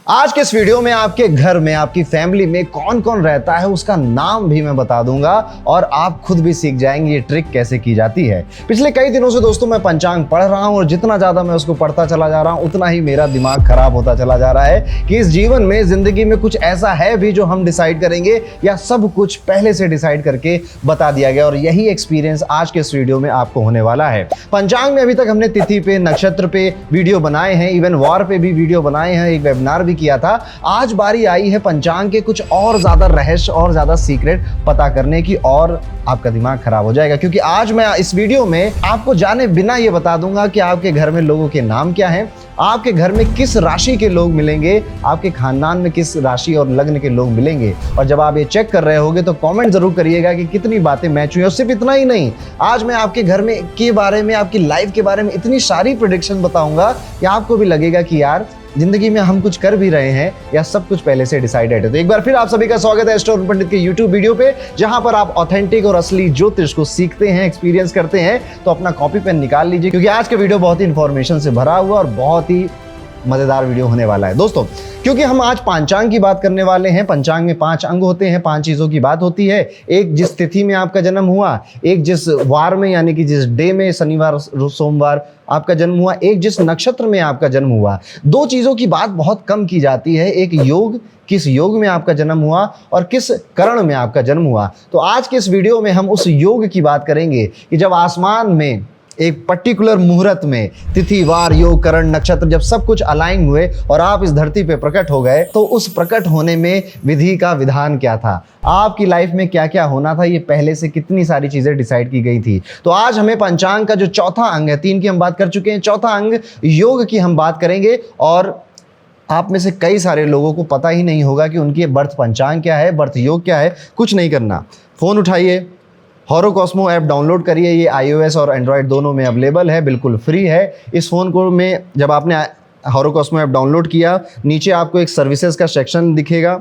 आज के इस वीडियो में आपके घर में आपकी फैमिली में कौन कौन रहता है उसका नाम भी मैं बता दूंगा और आप खुद भी सीख जाएंगे ये ट्रिक कैसे की जाती है। पिछले कई दिनों से दोस्तों मैं पंचांग पढ़ रहा हूं और जितना ज्यादा मैं उसको पढ़ता चला जा रहा हूं उतना ही मेरा दिमाग खराब होता चला जा रहा है कि इस जीवन में जिंदगी में कुछ ऐसा है भी जो हम डिसाइड करेंगे या सब कुछ पहले से डिसाइड करके बता दिया गया। और यही एक्सपीरियंस आज के इस वीडियो में आपको होने वाला है। पंचांग में अभी तक हमने तिथि पे, नक्षत्र पे वीडियो बनाए हैं, इवन वार पे भी वीडियो बनाए हैं, एक वेबिनार भी किया था। आज बारी आई है पंचांग के कुछ और ज्यादा रहस्य और ज्यादा सीक्रेट पता करने की और आपका दिमाग खराब हो जाएगा, क्योंकि आज मैं इस वीडियो में आपको जाने बिना ये बता दूंगा कि आपके घर में लोगों के नाम क्या हैं, आपके घर में किस राशि के लोग मिलेंगे, आपके खानदान में किस राशि और लग्न के लोग मिलेंगे। और जब आप ये चेक कर रहे होगे तो कमेंट जरूर करिएगा कि कितनी बातें मैच हुई। और सिर्फ इतना ही नहीं, आज मैं आपके घर में के बारे में, आपकी लाइफ के बारे में इतनी सारी प्रेडिक्शन बताऊंगा कि आपको भी लगेगा कि यार जिंदगी में हम कुछ कर भी रहे हैं या सब कुछ पहले से डिसाइडेड है। तो एक बार फिर आप सभी का स्वागत है एस्ट्रो पंडित के यूट्यूब वीडियो पे, जहां पर आप ऑथेंटिक और असली ज्योतिष को सीखते हैं, एक्सपीरियंस करते हैं। तो अपना कॉपी पेन निकाल लीजिए, क्योंकि आज का वीडियो बहुत ही इंफॉर्मेशन से भरा हुआ और बहुत ही मजेदार वीडियो होने वाला है दोस्तों। क्योंकि हम आज पंचांग की बात करने वाले हैं। पंचांग में 5 अंग होते हैं, 5 चीजों की बात होती है। एक जिस तिथि में आपका जन्म हुआ, एक जिस वार में यानी कि जिस डे में, शनिवार सोमवार आपका जन्म हुआ, एक जिस नक्षत्र में आपका जन्म हुआ। 2 चीजों की बात बहुत कम की जाती है, एक योग, किस योग में आपका जन्म हुआ और किस करण में आपका जन्म हुआ। तो आज के इस वीडियो में हम उस योग की बात करेंगे कि जब आसमान में एक पर्टिकुलर मुहूर्त में तिथि, वार, योग, करण, नक्षत्र जब सब कुछ अलाइन हुए और आप इस धरती पे प्रकट हो गए, तो उस प्रकट होने में विधि का विधान क्या था, आपकी लाइफ में क्या क्या होना था, ये पहले से कितनी सारी चीजें डिसाइड की गई थी। तो आज हमें पंचांग का जो चौथा अंग है, 3 की हम बात कर चुके हैं, चौथा अंग योग की हम बात करेंगे। और आप में से कई सारे लोगों को पता ही नहीं होगा कि उनकी बर्थ पंचांग क्या है, बर्थ योग क्या है। कुछ नहीं करना, फोन उठाइए, हॉरोकॉस्मो ऐप डाउनलोड करिए। ये iOS और एंड्रॉयड दोनों में अवेलेबल है, बिल्कुल फ्री है। इस फ़ोन को में जब आपने हॉरोकॉस्मो ऐप डाउनलोड किया, नीचे आपको एक सर्विसेज का सेक्शन दिखेगा,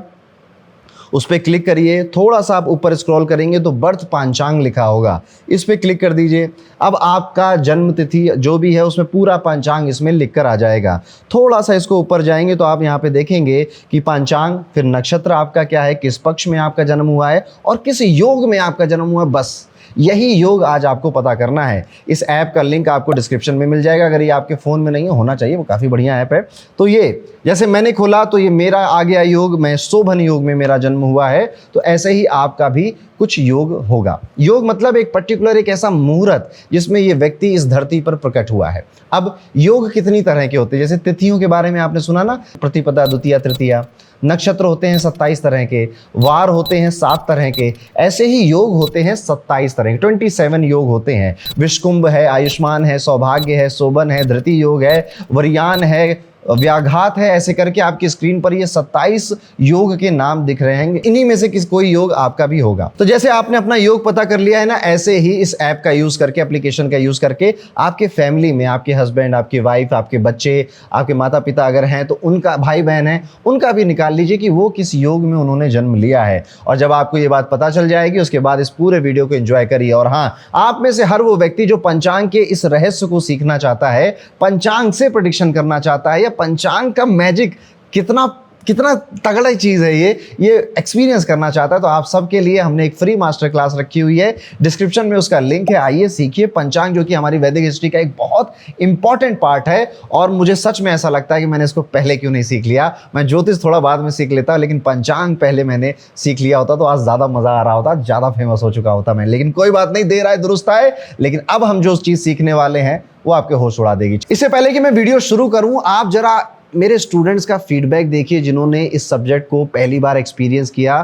उस पर क्लिक करिए। थोड़ा सा आप ऊपर स्क्रॉल करेंगे तो बर्थ पंचांग लिखा होगा, इस पर क्लिक कर दीजिए। अब आपका जन्म तिथि जो भी है उसमें पूरा पंचांग इसमें लिख कर आ जाएगा। थोड़ा सा इसको ऊपर जाएंगे तो आप यहाँ पे देखेंगे कि पंचांग, फिर नक्षत्र आपका क्या है, किस पक्ष में आपका जन्म हुआ है और किस योग में आपका जन्म हुआ है। बस यही योग आज आपको पता करना है। इस ऐप का लिंक आपको डिस्क्रिप्शन में मिल जाएगा, अगर ये आपके फ़ोन में नहीं है, होना चाहिए, वो काफ़ी बढ़िया ऐप है। तो ये जैसे मैंने खोला तो ये मेरा आ गया योग, मैं शोभन योग में मेरा जन्म हुआ है, तो ऐसे ही आपका भी कुछ योग होगा। योग मतलब एक पर्टिकुलर, एक ऐसा मुहूर्त जिसमें ये व्यक्ति इस धरती पर प्रकट हुआ है। अब योग कितनी तरह के होते हैं, जैसे तिथियों के बारे में आपने सुना ना, प्रतिपदा, द्वितीया, तृतीया। नक्षत्र होते हैं 27 तरह के, वार होते हैं 7 तरह के, ऐसे ही योग होते हैं 27 तरह के, 27 योग होते हैं। विषकुंभ है, आयुष्मान है, सौभाग्य है, शोभन है, धृति योग है, वरयान है, व्याघात है। ऐसे करके आपकी स्क्रीन पर ये 27 योग के नाम दिख रहे हैं। इन्हीं में से कोई योग आपका भी होगा। तो जैसे आपने अपना योग पता कर लिया है ना, ऐसे ही इस ऐप का यूज करके, एप्लीकेशन का यूज करके आपके फैमिली में आपके हस्बैंड, आपकी वाइफ, आपके बच्चे, आपके माता पिता अगर हैं तो उनका, भाई बहन है, उनका भी निकाल लीजिए कि वो किस योग में उन्होंने जन्म लिया है। और जब आपको ये बात पता चल जाएगी, उसके बाद इस पूरे वीडियो को एंजॉय करिए। और हाँ, आप में से हर वो व्यक्ति जो पंचांग के इस रहस्य को सीखना चाहता है, पंचांग से प्रेडिक्शन करना चाहता है, या पंचांग का मैजिक कितना कितना तगड़ा चीज़ है ये एक्सपीरियंस करना चाहता है, तो आप सबके लिए हमने एक फ्री मास्टर क्लास रखी हुई है। डिस्क्रिप्शन में उसका लिंक है, आइए सीखिए पंचांग, जो कि हमारी वैदिक हिस्ट्री का एक बहुत इंपॉर्टेंट पार्ट है। और मुझे सच में ऐसा लगता है कि मैंने इसको पहले क्यों नहीं सीख लिया। मैं ज्योतिष थोड़ा बाद में सीख लेता, लेकिन पंचांग पहले मैंने सीख लिया होता तो आज ज़्यादा मज़ा आ रहा होता, ज़्यादा फेमस हो चुका होता मैं। लेकिन कोई बात नहीं, देर आए दुरुस्त आए। लेकिन अब हम जो चीज़ सीखने वाले हैं वो आपके होश उड़ा देगी। इससे पहले कि मैं वीडियो शुरू करूँ, आप जरा मेरे स्टूडेंट्स का फीडबैक देखिए जिन्होंने इस सब्जेक्ट को पहली बार एक्सपीरियंस किया।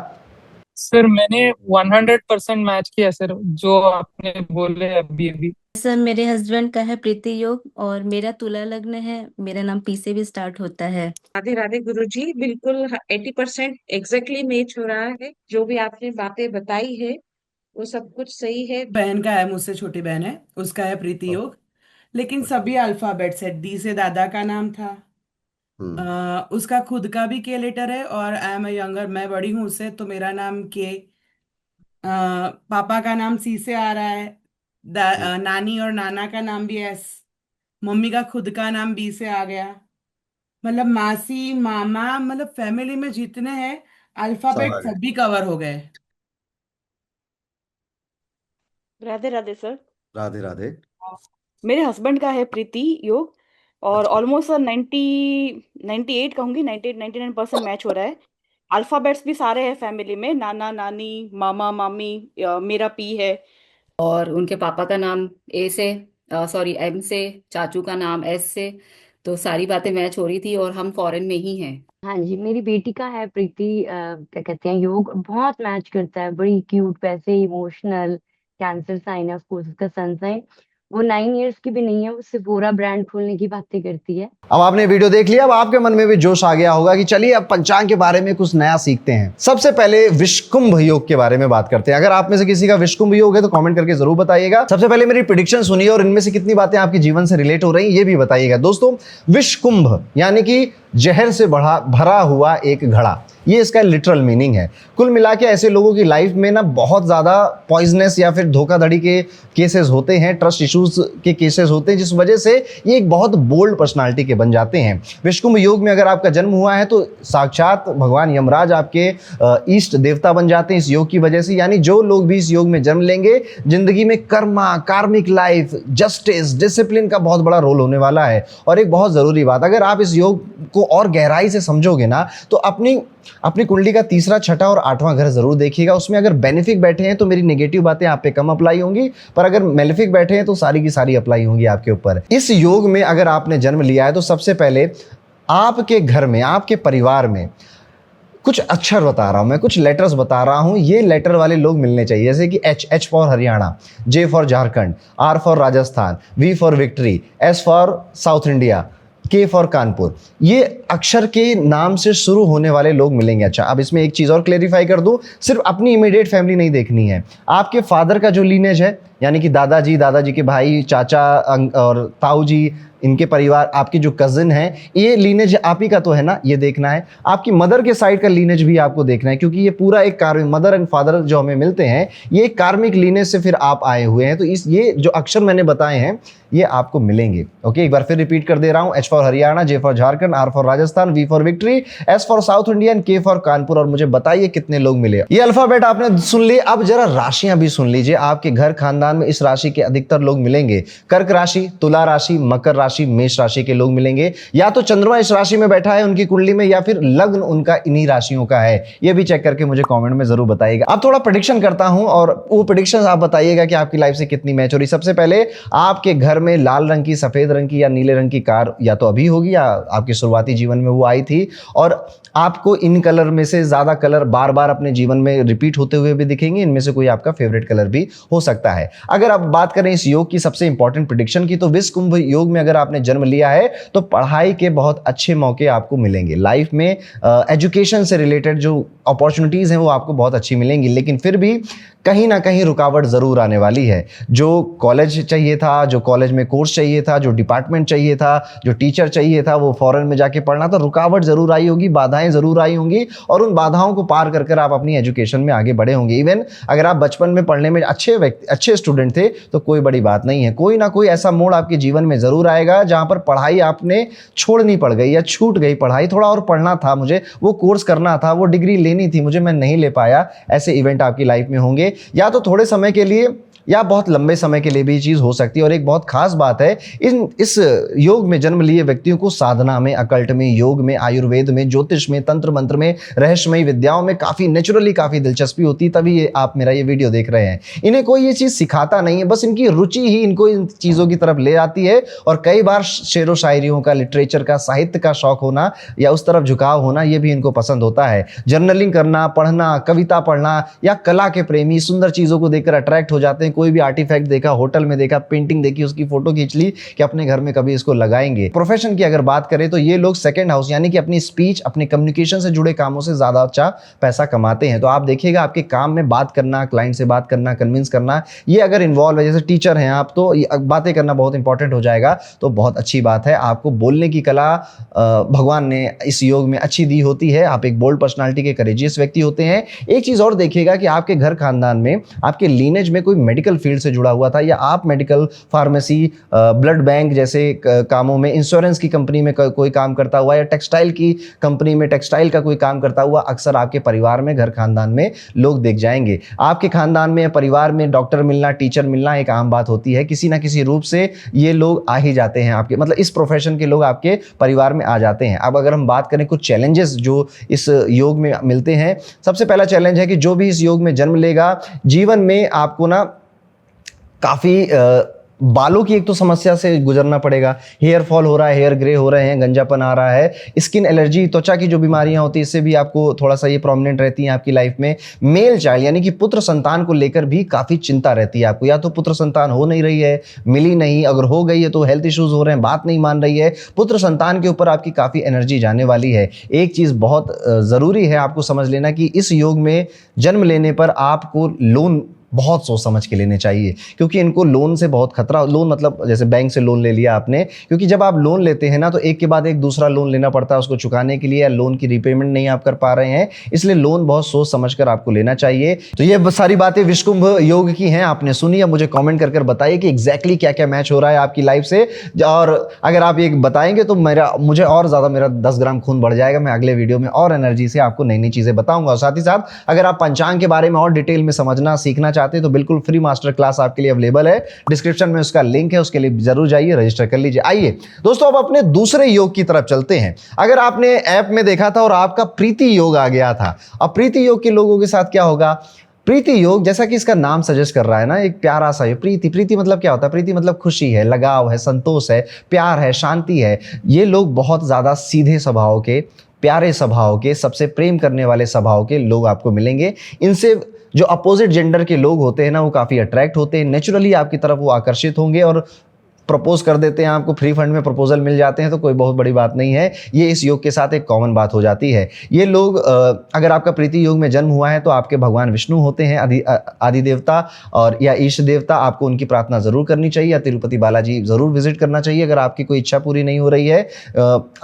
सर मैंने 100% मैच किया सर, जो आपने बोले अभी अभी। सर मेरे हस्बैंड का है प्रीति योग और मेरा तुला लग्न है। मेरा नाम पी से भी स्टार्ट होता है। राधे राधे गुरुजी, बिल्कुल 80% एग्जैक्टली मैच हो रहा है। जो भी आपने बातें बताई है वो सब कुछ सही है। बहन का है, मुझसे छोटी बहन है, उसका है प्रीति योग। लेकिन सभी अल्फाबेट्स है। डी से दादा का नाम था। उसका खुद का भी के लेटर है और आई एम यंगर, मैं बड़ी हूँ उससे, तो मेरा नाम के। पापा का नाम सी से आ रहा है। नानी और नाना का नाम भी एस। मम्मी का खुद का नाम बी से आ गया। मतलब मासी मामा, मतलब फैमिली में जितने हैं सब आ अल्फाबेट गए। सभी कवर हो गए। राधे राधे सर। राधे राधे। मेरे हस्बैंड का है प्रीति योग, और अच्छा। ऑलमोस्ट सर 98 कहूंगी, 99% मैच हो रहा है। अल्फाबेट्स भी सारे हैं फैमिली में, नाना नानी मामा मामी, मेरा पी है। और उनके पापा का नाम ए से, सॉरी एम से, चाचू का नाम एस से। तो सारी बातें मैच हो रही थी, और हम फॉरेन में ही हैं। हाँ जी, मेरी बेटी का है प्रीति, क्या कहते हैं, योग बहुत मैच करता है, बड़ी क्यूट, वैसे इमोशनल, कैंसर साइन है ऑफ कोर्स उसका, सन साइन। वो 9 इयर्स की भी नहीं है, वो सिर्फ ब्रांड खोलने की बातें करती है। अब आपने वीडियो देख लिया, अब आपके मन में भी जोश आ गया होगा कि चलिए अब पंचांग के बारे में कुछ नया सीखते हैं। सबसे पहले विषकुंभ योग के बारे में बात करते हैं। अगर आप में से किसी का विषकुंभ योग है तो कमेंट करके जरूर बताइएगा। सबसे पहले मेरी प्रेडिक्शन सुनिए और इनमें से कितनी बातें आपके जीवन से रिलेट हो रही हैं ये भी बताइएगा। दोस्तों, विषकुंभ यानी कि जहर से भरा हुआ एक घड़ा, ये इसका लिटरल मीनिंग है। कुल मिला के ऐसे लोगों की लाइफ में ना बहुत ज़्यादा पॉइजनस या फिर धोखाधड़ी के केसेस होते हैं, ट्रस्ट इश्यूज के केसेस होते हैं, जिस वजह से ये एक बहुत बोल्ड पर्सनालिटी के बन जाते हैं। विषकुंभ योग में अगर आपका जन्म हुआ है तो साक्षात भगवान यमराज आपके इष्ट देवता बन जाते हैं इस योग की वजह से। यानी जो लोग भी इस योग में जन्म लेंगे, जिंदगी में कर्मा, कार्मिक लाइफ, जस्टिस, डिसिप्लिन का बहुत बड़ा रोल होने वाला है। और एक बहुत ज़रूरी बात, अगर आप इस योग को और गहराई से समझोगे ना तो अपनी कुंडली का तीसरा, छठा और आठवां घर जरूर देखिएगा। उसमें अगर बेनिफिक बैठे हैं तो मेरी नेगेटिव बातें आप पे कम अप्लाई होंगी, पर अगर मेलेफिक बैठे हैं तो सारी की सारी अप्लाई होंगी आपके ऊपर। इस योग में अगर आपने जन्म लिया है तो सबसे पहले आपके घर में, आपके परिवार में कुछ अक्षर बता रहा हूं मैं, कुछ लेटर्स बता रहा हूं, ये लेटर वाले लोग मिलने चाहिए। जैसे कि H for Haryana, J for Jharkhand, R for Rajasthan, V for victory, S for South India, K for Kanpur. ये अक्षर के नाम से शुरू होने वाले लोग मिलेंगे। अच्छा, अब इसमें एक चीज़ और क्लेरिफाई कर दूं, सिर्फ अपनी इमीडिएट फैमिली नहीं देखनी है, आपके फादर का जो लीनेज है, यानी कि दादाजी के भाई, चाचा और ताऊ जी, इनके परिवार, आपके जो कजिन हैं, ये लीनेज आप ही का तो है ना, ये देखना है। आपकी मदर के साइड का लीनेज भी आपको देखना है, क्योंकि ये पूरा एक कार्मिक, मदर एंड फादर जो हमें मिलते हैं, ये एक कार्मिक लीनेज से फिर आप आए हुए हैं। तो ये जो अक्षर मैंने बताए हैं ये आपको मिलेंगे। ओके, एक बार फिर रिपीट कर दे रहा हूं, H for Haryana, J for Jharkhand, R for Rajasthan, V for victory, S for South India and K for Kanpur. और मुझे बताइए कितने लोग मिले। ये अल्फाबेट आपने सुन ली, अब जरा राशियां भी सुन लीजिए। आपके घर खानदान में इस राशि के अधिकतर लोग मिलेंगे। कर्क राशि, तुला राशि, मकर राशि, मेष राशि के लोग मिलेंगे। या तो चंद्रमा इस राशि में बैठा है उनकी कुंडली में, या फिर लग्न उनका इन्हीं राशियों का है। ये भी चेक करके मुझे कमेंट में जरूर बताइएगा। अब थोड़ा प्रेडिक्शन करता हूं और वो प्रेडिक्शन आप बताइएगा कि आपकी लाइफ से कितनी मैच हो रही। सबसे पहले, आपके घर में लाल रंग की, सफेद रंग की या नीले रंग की कार या तो अभी होगी या आपके शुरुआती जीवन में वो आई थी, और आपको इन कलर में से ज्यादा कलर बार बार अपने जीवन में रिपीट होते हुए भी दिखेंगे। इनमें से कोई आपका फेवरेट कलर भी हो सकता है। अगर आप बात करें इस योग की सबसे इंपॉर्टेंट प्रेडिक्शन की, तो विषकुंभ योग में अगर आपने जन्म लिया है तो पढ़ाई के बहुत अच्छे मौके आपको मिलेंगे। लाइफ में एजुकेशन से रिलेटेड जो अपॉर्चुनिटीज हैं वो आपको बहुत अच्छी मिलेंगी, लेकिन फिर भी कहीं ना कहीं रुकावट जरूर आने वाली है। जो कॉलेज चाहिए था, जो कॉलेज में कोर्स चाहिए था, जो डिपार्टमेंट चाहिए था, जो टीचर चाहिए था, वो फॉरेन में जाके पढ़ना था, रुकावट जरूर आई होगी, बाधाएं जरूर आई होंगी, और उन बाधाओं को पार कर कर आप अपनी एजुकेशन में आगे बढ़े होंगे। इवन अगर आप बचपन में पढ़ने में अच्छे स्टूडेंट थे तो कोई बड़ी बात नहीं है, कोई ना कोई ऐसा मोड़ आपके जीवन में जरूर आएगा जहां पर पढ़ाई आपने छोड़नी पड़ गई या छूट गई पढ़ाई, थोड़ा और पढ़ना था मुझे, वो कोर्स करना था, वो डिग्री लेनी थी मुझे, मैं नहीं ले पाया। ऐसे इवेंट आपकी लाइफ में होंगे, या तो थोड़े समय के लिए या बहुत लंबे समय के लिए भी चीज हो सकती है। और एक बहुत खास बात है, इस योग में जन्म लिए व्यक्तियों को साधना में, अकल्ट में, योग में, आयुर्वेद में, ज्योतिष में, तंत्र मंत्र में, रहस्यमयी विद्याओं में काफी नेचुरली काफी दिलचस्पी होती है, तभी ये आप मेरा ये वीडियो देख रहे हैं। इन्हें कोई ये चीज सिखाता नहीं है, बस इनकी रुचि ही इनको इन चीजों की तरफ ले आती है। और कई बार शेरो शायरियों का, लिटरेचर का, साहित्य का शौक होना या उस तरफ झुकाव होना, ये भी इनको पसंद होता है। जर्नलिंग करना, पढ़ना, कविता पढ़ना, या कला के प्रेमी सुंदर चीजों को देखकर अट्रैक्ट हो जाते हैं। कोई भी आर्टिफैक्ट देखा, होटल में देखा, पेंटिंग देखी, उसकी फोटो खींच ली कि अपने घर में कभी इसको लगाएंगे। प्रोफेशन की अगर बात करें तो ये लोग सेकंड हाउस यानी कि अपनी स्पीच, अपने कम्युनिकेशन से जुड़े कामों से ज्यादा अच्छा पैसा कमाते हैं। तो आप देखिएगा आपके काम में बात करना, क्लाइंट से बात करना, कन्विंस करना, ये अगर इन्वॉल्व है, जैसे टीचर हैं आप तो बातें करना बहुत इंपॉर्टेंट हो जाएगा। तो बहुत अच्छी बात है, आपको बोलने की कला भगवान ने इस योग में अच्छी दी होती है। आप एक बोल्ड पर्सनालिटी के करेजियस व्यक्ति होते हैं। एक चीज और देखिएगा कि आपके घर खानदान में, आपके लीनेज में कोई मेडिकल मेडिकल फील्ड से जुड़ा हुआ था, या आप मेडिकल, फार्मेसी, ब्लड बैंक जैसे कामों में, इंश्योरेंस की कंपनी में कोई काम करता हुआ, या टेक्सटाइल की कंपनी में टेक्सटाइल का कोई काम करता हुआ, अक्सर आपके परिवार में, घर खानदान में लोग दिख जाएंगे। आपके खानदान में, परिवार में डॉक्टर मिलना, टीचर मिलना एक आम बात होती है। किसी ना किसी रूप से ये लोग आ ही जाते हैं आपके, मतलब इस प्रोफेशन के लोग आपके परिवार में आ जाते हैं। अब अगर हम बात करें कुछ चैलेंजेस जो इस योग में मिलते हैं, सबसे पहला चैलेंज है कि जो भी इस योग में जन्म लेगा, जीवन में आपको ना काफी बालों की एक तो समस्या से गुजरना पड़ेगा। हेयर फॉल हो रहा है, हेयर ग्रे हो रहे हैं, गंजापन आ रहा है, स्किन एलर्जी, त्वचा की जो बीमारियां होती है, इससे भी आपको थोड़ा सा ये प्रोमिनेंट रहती हैं आपकी लाइफ में। मेल चाइल्ड यानी कि पुत्र संतान को लेकर भी काफी चिंता रहती है आपको, या तो पुत्र संतान हो नहीं रही है, मिली नहीं, अगर हो गई है तो हेल्थ इश्यूज हो रहे हैं, बात नहीं मान रही है, पुत्र संतान के ऊपर आपकी काफी एनर्जी जाने वाली है। एक चीज बहुत जरूरी है आपको समझ लेना कि इस योग में जन्म लेने पर आपको लोन बहुत सोच समझ के लेने चाहिए, क्योंकि इनको लोन से बहुत खतरा, लोन मतलब जैसे बैंक से लोन ले लिया आपने, क्योंकि जब आप लोन लेते हैं ना तो एक के बाद एक दूसरा लोन लेना पड़ता है उसको चुकाने के लिए, या लोन की रिपेमेंट नहीं आप कर पा रहे हैं, इसलिए लोन बहुत सोच समझकर आपको लेना चाहिए। तो ये सारी बातें विश्वकुंभ योग की हैं, आपने सुनी। अब मुझे कॉमेंट कर बताइए कि एग्जैक्टली क्या क्या मैच हो रहा है आपकी लाइफ से, और अगर आप ये बताएंगे तो मुझे और ज़्यादा मेरा 10 ग्राम खून बढ़ जाएगा। मैं अगले वीडियो में और एनर्जी से आपको नई नई चीज़ें बताऊंगा। और साथ ही साथ अगर आप पंचांग के बारे में और डिटेल में समझना सीखना चाहते हैं तो बिल्कुल फ्री मास्टर क्लास आपके लिए अवेलेबल है, डिस्क्रिप्शन में उसका लिंक है, उसके लिए जरूर जाइए, रजिस्टर कर लीजिए। आइए दोस्तों, अब अपने दूसरे योग की तरफ चलते हैं। अगर आपने ऐप में देखा था और आपका प्रीति योग आ गया था, अब प्रीति योग के लोगों के साथ क्या होगा? प्रीति योग, जैसा कि इसका नाम सजेस्ट कर रहा है ना, एक प्यारा सा ये प्रीति। प्रीति मतलब क्या होता है? प्रीति मतलब खुशी है, लगाव है, संतोष है, प्यार है, शांति है। ये लोग बहुत ज्यादा सीधे स्वभाव के, प्यारे स्वभाव के, सबसे प्रेम करने वाले स्वभाव के लोग आपको मिलेंगे। इनसे जो अपोजिट जेंडर के लोग होते हैं ना, वो काफ़ी अट्रैक्ट होते हैं, नेचुरली आपकी तरफ वो आकर्षित होंगे और प्रपोज कर देते हैं आपको, फ्री फंड में प्रपोजल मिल जाते हैं, तो कोई बहुत बड़ी बात नहीं है। ये इस योग के साथ एक कॉमन बात हो जाती है। ये लोग अगर आपका प्रीति योग में जन्म हुआ है तो आपके भगवान विष्णु होते हैं, आदि देवता और या ईश देवता। आपको उनकी प्रार्थना जरूर करनी चाहिए, या तिरुपति बालाजी जरूर विजिट करना चाहिए अगर आपकी कोई इच्छा पूरी नहीं हो रही है।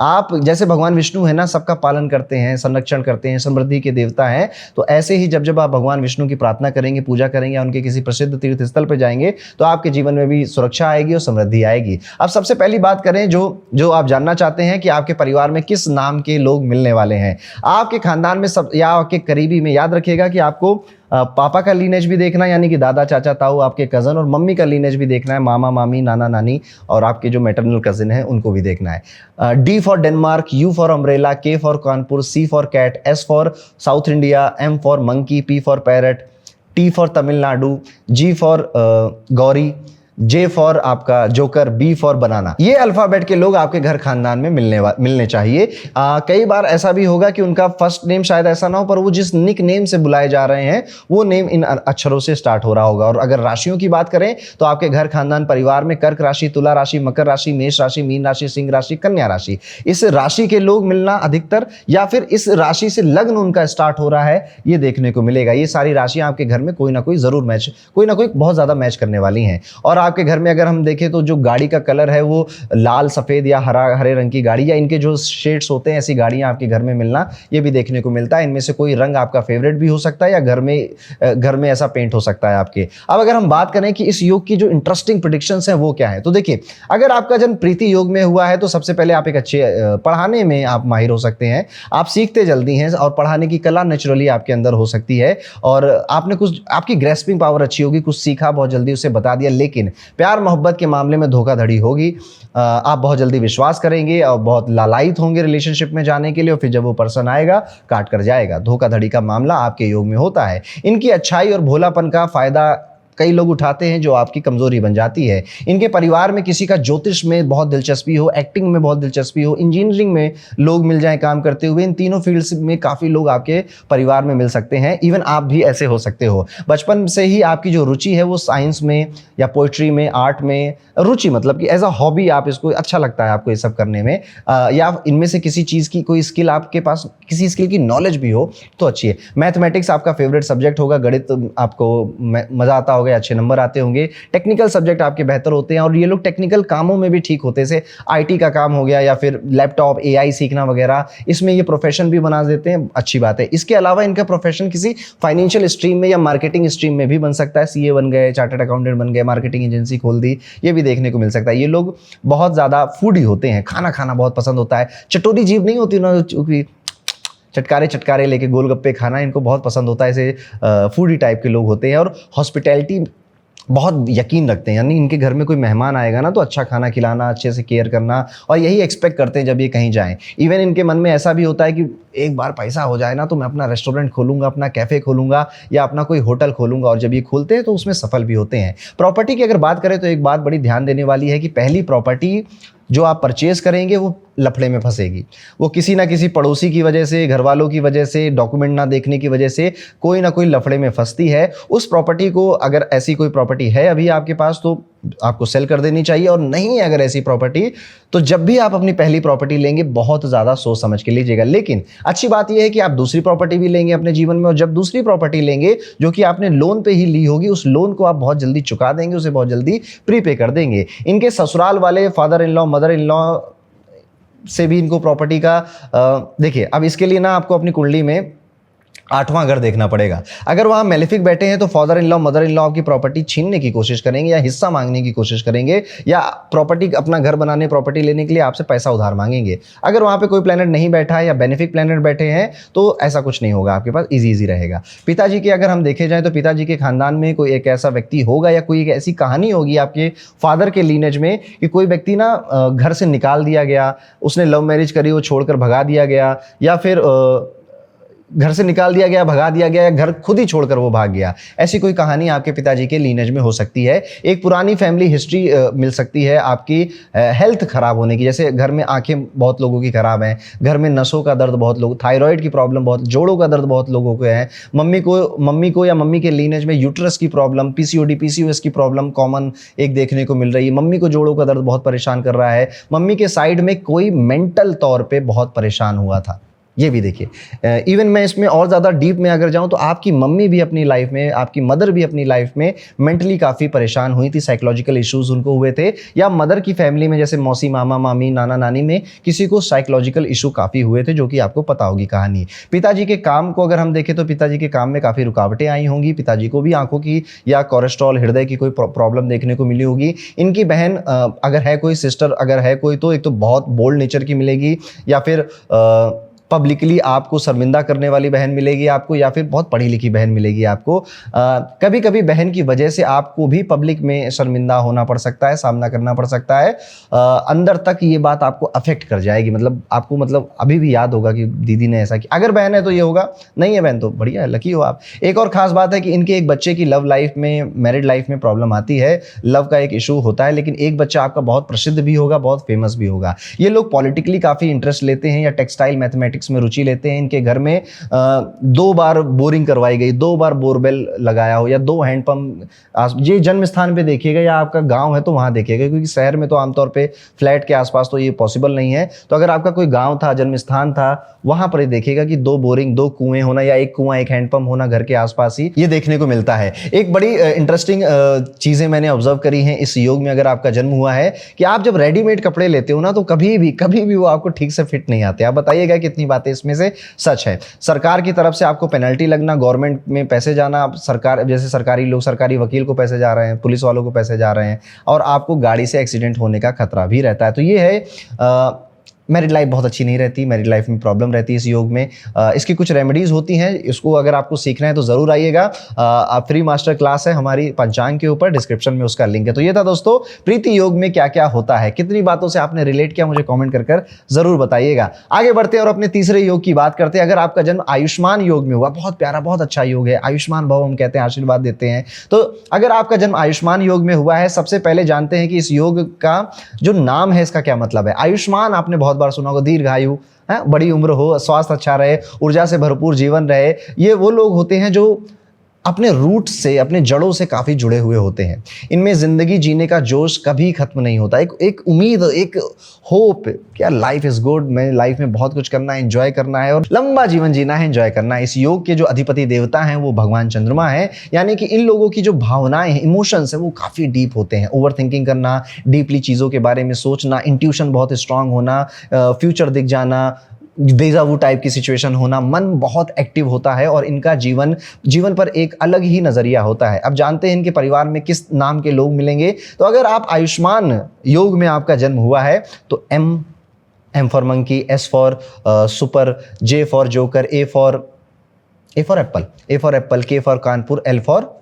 आप जैसे भगवान विष्णु है ना, सबका पालन करते हैं, संरक्षण करते हैं, समृद्धि के देवता हैं, तो ऐसे ही जब जब आप भगवान विष्णु की प्रार्थना करेंगे, पूजा करेंगे, उनके किसी प्रसिद्ध तीर्थ स्थल पर जाएंगे तो आपके जीवन में भी सुरक्षा आएगी और समृद्धि आएगी। अब सबसे पहली बात करें, जो आप जानना चाहते हैं कि आपके परिवार में किस नाम के लोग मिलने वाले हैं। आपके खानदान में सब या आपके करीबी में याद रखिएगा कि आपको पापा का लीनेज भी देखना है, यानी कि दादा, चाचा, ताऊ, आपके कजन, और मम्मी का लीनेज भी देखना है, मामा, मामी, नाना, नानी, और आपके जो मैटरनल कजिन है उनको भी देखना है। D for Denmark, U for umbrella, K for Kanpur, C for cat, S for South India, M for monkey, P for parrot, T for Tamil Nadu, G for Gauri, J for आपका जोकर, बी फॉर बनाना। ये alphabet के लोग आपके घर खानदान में मिलने चाहिए। कई बार ऐसा भी होगा कि उनका फर्स्ट नेम शायद ऐसा ना हो, पर वो जिस निक नेम से बुलाए जा रहे हैं वो नेम इन अक्षरों से स्टार्ट हो रहा होगा। और अगर राशियों की बात करें तो आपके घर खानदान परिवार में कर्क राशि, तुला राशि, मकर राशि, मेष राशि, मीन राशि, सिंह राशि, कन्या राशि, इस राशि के लोग मिलना अधिकतर, या फिर इस राशि से लग्न उनका स्टार्ट हो रहा है, ये देखने को मिलेगा। ये सारी राशियां आपके घर में कोई ना कोई जरूर मैच, कोई ना कोई बहुत ज्यादा मैच करने वाली हैं। और आपके घर में अगर हम देखें तो जो गाड़ी का कलर है वो लाल, सफेद या हरे रंग की गाड़ी, या इनके जो शेड्स होते हैं, ऐसी गाड़ियां आपके घर में मिलना ये भी देखने को मिलता है। इनमें से कोई रंग आपका फेवरेट भी हो सकता है, या घर में ऐसा पेंट हो सकता है आपके। अब अगर हम बात करें कि इस योग की जो इंटरेस्टिंग प्रेडिक्शंस हैं वो क्या है, तो देखिए, अगर आपका जन्म प्रीति योग में हुआ है तो सबसे पहले आप एक अच्छे पढ़ाने में आप माहिर हो सकते हैं, आप सीखते जल्दी हैं और पढ़ाने की कला नेचुरली आपके अंदर हो सकती है, और आपने कुछ, आपकी ग्रेस्पिंग पावर अच्छी होगी, कुछ सीखा बहुत जल्दी उसे बता दिया। लेकिन प्यार मोहब्बत के मामले में धोखाधड़ी होगी, आप बहुत जल्दी विश्वास करेंगे और बहुत लालायित होंगे रिलेशनशिप में जाने के लिए, और फिर जब वो पर्सन आएगा काट कर जाएगा। धोखाधड़ी का मामला आपके योग में होता है। इनकी अच्छाई और भोलापन का फायदा कई लोग उठाते हैं, जो आपकी कमजोरी बन जाती है। इनके परिवार में किसी का ज्योतिष में बहुत दिलचस्पी हो, एक्टिंग में बहुत दिलचस्पी हो, इंजीनियरिंग में लोग मिल जाएं काम करते हुए, इन तीनों फील्ड्स में काफ़ी लोग आपके परिवार में मिल सकते हैं। इवन आप भी ऐसे हो सकते हो। बचपन से ही आपकी जो रुचि है वो साइंस में या पोइट्री में, आर्ट में, रुचि मतलब कि एज अ हॉबी आप इसको अच्छा लगता है आपको ये सब करने में, या इनमें से किसी चीज़ की कोई स्किल आपके पास, किसी स्किल की नॉलेज भी हो तो अच्छी है। मैथमेटिक्स आपका फेवरेट सब्जेक्ट होगा, गणित आपको मज़ा आता होगा, अच्छे नंबर आते होंगे, टेक्निकल सब्जेक्ट आपके बेहतर होते हैं और ये लोग टेक्निकल कामों में भी ठीक होते हैं, जैसे आईटी का काम हो गया या फिर लैपटॉप एआई सीखना वगैरह, इसमें ये प्रोफेशन भी बना देते हैं, अच्छी बात है। इसके अलावा इनका प्रोफेशन किसी फाइनेंशियल स्ट्रीम में या मार्केटिंग स्ट्रीम में भी बन सकता है, सीए बन गए, चार्टर्ड अकाउंटेंट बन गए, मार्केटिंग एजेंसी खोल दी, ये भी देखने को मिल सकता है। ये लोग बहुत ज़्यादा फूडी होते हैं, खाना खाना बहुत पसंद होता है, चटोरी जीभ नहीं होती ना, चटकारे चटकारे लेके गोलगप्पे खाना इनको बहुत पसंद होता है, ऐसे फूडी टाइप के लोग होते हैं और हॉस्पिटैलिटी बहुत यकीन रखते हैं, यानी इनके घर में कोई मेहमान आएगा ना तो अच्छा खाना खिलाना, अच्छे से केयर करना, और यही एक्सपेक्ट करते हैं जब ये कहीं जाएं। इवन इनके मन में ऐसा भी होता है कि एक बार पैसा हो जाए ना तो मैं अपना रेस्टोरेंट खोलूंगा, अपना कैफ़े खोलूंगा या अपना कोई होटल खोलूंगा, और जब ये खोलते हैं तो उसमें सफल भी होते हैं। प्रॉपर्टी की अगर बात करें तो एक बात बड़ी ध्यान देने वाली है कि पहली प्रॉपर्टी जो आप परचेज करेंगे वो लफड़े में फंसेगी, वो किसी ना किसी पड़ोसी की वजह से, घर वालों की वजह से, डॉक्यूमेंट ना देखने की वजह से कोई ना कोई लफड़े में फंसती है। उस प्रॉपर्टी को, अगर ऐसी कोई प्रॉपर्टी है अभी आपके पास तो आपको सेल कर देनी चाहिए, और नहीं है अगर ऐसी प्रॉपर्टी तो जब भी आप अपनी पहली प्रॉपर्टी लेंगे बहुत ज़्यादा सोच समझ के लीजिएगा। लेकिन अच्छी बात यह है कि आप दूसरी प्रॉपर्टी भी लेंगे अपने जीवन में, और जब दूसरी प्रॉपर्टी लेंगे जो कि आपने लोन पे ही ली होगी, उस लोन को आप बहुत जल्दी चुका देंगे, उसे बहुत जल्दी प्रीपे कर देंगे। इनके ससुराल वाले father in law, mother in law से भी इनको प्रॉपर्टी का देखिए, अब इसके लिए ना आपको अपनी कुंडली में 8वां घर देखना पड़ेगा। अगर वहाँ मेलेफिक बैठे हैं तो father in law, mother in law आपकी प्रॉपर्टी छीनने की कोशिश करेंगे या हिस्सा मांगने की कोशिश करेंगे, या प्रॉपर्टी, अपना घर बनाने, प्रॉपर्टी लेने के लिए आपसे पैसा उधार मांगेंगे। अगर वहाँ पे कोई प्लैनेट नहीं बैठा है या बेनिफिक प्लैनेट बैठे हैं तो ऐसा कुछ नहीं होगा, आपके पास इजी रहेगा। पिताजी के अगर हम देखे जाए तो पिताजी के खानदान में कोई एक ऐसा व्यक्ति होगा या कोई एक ऐसी कहानी होगी आपके फादर के लीनेज में कि कोई व्यक्ति ना घर से निकाल दिया गया, उसने लव मैरिज करी, वो छोड़कर भगा दिया गया, या फिर घर से निकाल दिया गया, भगा दिया गया, या घर खुद ही छोड़कर वो भाग गया। ऐसी कोई कहानी आपके पिताजी के लीनेज में हो सकती है। एक पुरानी फैमिली हिस्ट्री मिल सकती है आपकी हेल्थ खराब होने की, जैसे घर में आंखें बहुत लोगों की खराब हैं, घर में नसों का दर्द बहुत लोग, थायराइड की प्रॉब्लम बहुत, जोड़ों का दर्द बहुत लोगों को है, मम्मी को या मम्मी के लीनेज में यूट्रस की प्रॉब्लम, पीसीओडी पीसीओएस की प्रॉब्लम कॉमन एक देखने को मिल रही है। मम्मी को जोड़ों का दर्द बहुत परेशान कर रहा है, मम्मी के साइड में कोई मेंटल तौर पे बहुत परेशान हुआ था, ये भी देखिए। इवन मैं इसमें और ज़्यादा डीप में अगर जाऊं तो आपकी मम्मी भी अपनी लाइफ में, आपकी मदर भी अपनी लाइफ में मेंटली काफ़ी परेशान हुई थी, साइकोलॉजिकल इश्यूज उनको हुए थे, या मदर की फैमिली में जैसे मौसी, मामा, मामी, नाना, नानी में किसी को साइकोलॉजिकल इशू काफ़ी हुए थे, जो कि आपको पता होगी कहानी। पिताजी के काम को अगर हम देखें तो पिताजी के काम में काफ़ी रुकावटें आई होंगी, पिताजी को भी आंखों की या कोलेस्ट्रॉल, हृदय की कोई प्रॉब्लम देखने को मिली होगी। इनकी बहन अगर है कोई, सिस्टर अगर है कोई, तो एक तो बहुत बोल्ड नेचर की मिलेगी, या फिर पब्लिकली आपको शर्मिंदा करने वाली बहन मिलेगी आपको, या फिर बहुत पढ़ी लिखी बहन मिलेगी आपको। कभी कभी बहन की वजह से आपको भी पब्लिक में शर्मिंदा होना पड़ सकता है, सामना करना पड़ सकता है। अंदर तक ये बात आपको अफेक्ट कर जाएगी, मतलब आपको, मतलब अभी भी याद होगा कि दीदी ने ऐसा किया। अगर बहन है तो ये होगा, नहीं है बहन तो बढ़िया है, लकी हो आप। एक और खास बात है कि इनके एक बच्चे की लव लाइफ में, मैरिड लाइफ में प्रॉब्लम आती है, लव का एक इशू होता है, लेकिन एक बच्चा आपका बहुत प्रसिद्ध भी होगा, बहुत फेमस भी होगा। ये लोग पॉलिटिकली काफ़ी इंटरेस्ट लेते हैं या टेक्सटाइल मैथमेटिक्स में रुचि लेते हैं। इनके घर में 2 बार बोरिंग करवाई गई, 2 बार बोरवेल लगाया हो, या 2 हैंडपंप, ये जन्म स्थान पे देखिएगा, या आपका गांव है तो वहां देखिएगा, क्योंकि शहर में तो आमतौर पे फ्लैट के आसपास तो ये पॉसिबल नहीं है। तो अगर आपका कोई गांव था, जन्म स्थान था, वहां पर देखिएगा कि 2 बोरिंग, 2 कुएं होना, या 1 कुआं 1 हैंडपंप होना घर के आसपास ही, ये देखने को मिलता है। एक बड़ी इंटरेस्टिंग चीजें मैंने ऑब्जर्व करी हैं इस योग में, अगर आपका जन्म हुआ है, कि आप जब रेडीमेड कपड़े लेते हो ना तो कभी भी वो आपको ठीक से फिट नहीं आते। आप बताइएगा कितनी बातें इसमें से सच है। सरकार की तरफ से आपको पेनल्टी लगना, गवर्नमेंट में पैसे जाना, सरकार जैसे सरकारी लोग, सरकारी वकील को पैसे जा रहे हैं, पुलिस वालों को पैसे जा रहे हैं, और आपको गाड़ी से एक्सीडेंट होने का खतरा भी रहता है। तो ये है मैरिड लाइफ बहुत अच्छी नहीं रहती, मैरिड लाइफ में प्रॉब्लम रहती है इस योग में। इसकी कुछ रेमेडीज़ होती हैं, इसको अगर आपको सीखना है तो ज़रूर आइएगा। आप फ्री मास्टर क्लास है हमारी पंचांग के ऊपर, डिस्क्रिप्शन में उसका लिंक है। तो ये था दोस्तों, प्रीति योग में क्या क्या होता है, कितनी बातों से आपने रिलेट किया, मुझे कॉमेंट कर ज़रूर बताइएगा। आगे बढ़ते हैं और अपने तीसरे योग की बात करते हैं। अगर आपका जन्म आयुष्मान योग में हुआ, बहुत प्यारा, बहुत अच्छा योग है, आयुष्मान भव हम कहते हैं, आशीर्वाद देते हैं। तो अगर आपका जन्म आयुष्मान योग में हुआ है, सबसे पहले जानते हैं कि इस योग का जो नाम है इसका क्या मतलब है। आयुष्मान आपने बहुत बार सुना होगा, दीर्घायु, बड़ी उम्र हो, स्वास्थ्य अच्छा रहे, ऊर्जा से भरपूर जीवन रहे। ये वो लोग होते हैं जो अपने रूट से, अपने जड़ों से काफ़ी जुड़े हुए होते हैं। इनमें ज़िंदगी जीने का जोश कभी ख़त्म नहीं होता। एक उम्मीद, एक होप, क्या लाइफ इज़ गुड, मैं लाइफ में बहुत कुछ करना है, एंजॉय करना है और लंबा जीवन जीना है, एंजॉय करना है। इस योग के जो अधिपति देवता हैं वो भगवान चंद्रमा है, यानी कि इन लोगों की जो भावनाएं हैं, इमोशंस हैं, वो काफ़ी डीप होते हैं। ओवर थिंकिंग करना, डीपली चीज़ों के बारे में सोचना, इंट्यूशन बहुत स्ट्रांग होना, फ्यूचर दिख जाना, डेजा वू टाइप की सिचुएशन होना, मन बहुत एक्टिव होता है और इनका जीवन पर एक अलग ही नज़रिया होता है। अब जानते हैं इनके परिवार में किस नाम के लोग मिलेंगे। तो अगर आप आयुष्मान योग में आपका जन्म हुआ है तो M for monkey, S for super, J for joker, A for apple, K for Kanpur, L for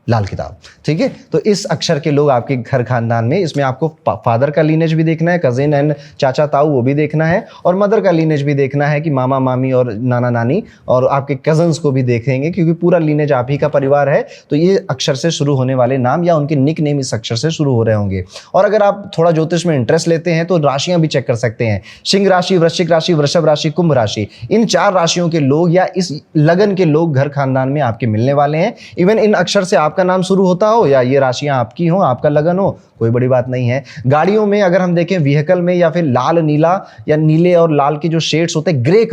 लाल किताब। ठीक है, तो इस अक्षर के लोग आपके घर खानदान में, इसमें आपको फादर का लीनेज भी देखना है, कजिन एंड चाचा ताऊ वो भी देखना है, और मदर का लीनेज भी देखना है कि मामा मामी और नाना नानी और आपके कजन्स को भी देखेंगे, क्योंकि पूरा लीनेज आप ही का परिवार है। तो ये अक्षर से शुरू होने वाले नाम या उनके निक नेम इस अक्षर से शुरू हो रहे होंगे। और अगर आप थोड़ा ज्योतिष में इंटरेस्ट लेते हैं तो राशियां भी चेक कर सकते हैं। सिंह राशि, वृश्चिक राशि, वृषभ राशि, कुंभ राशि, इन 4 राशियों के लोग या इस लगन के लोग घर खानदान में आपके मिलने वाले हैं। इवन इन अक्षर से आपका नाम शुरू होता हो या ये राशियां आपकी हो, आपका लगन हो, कोई बड़ी बात नहीं है। गाड़ियों में अगर हम देखें, व्हीकल में, या फिर लाल नीला या नीले और लाल के जो शेड्स होते हैं, ग्रे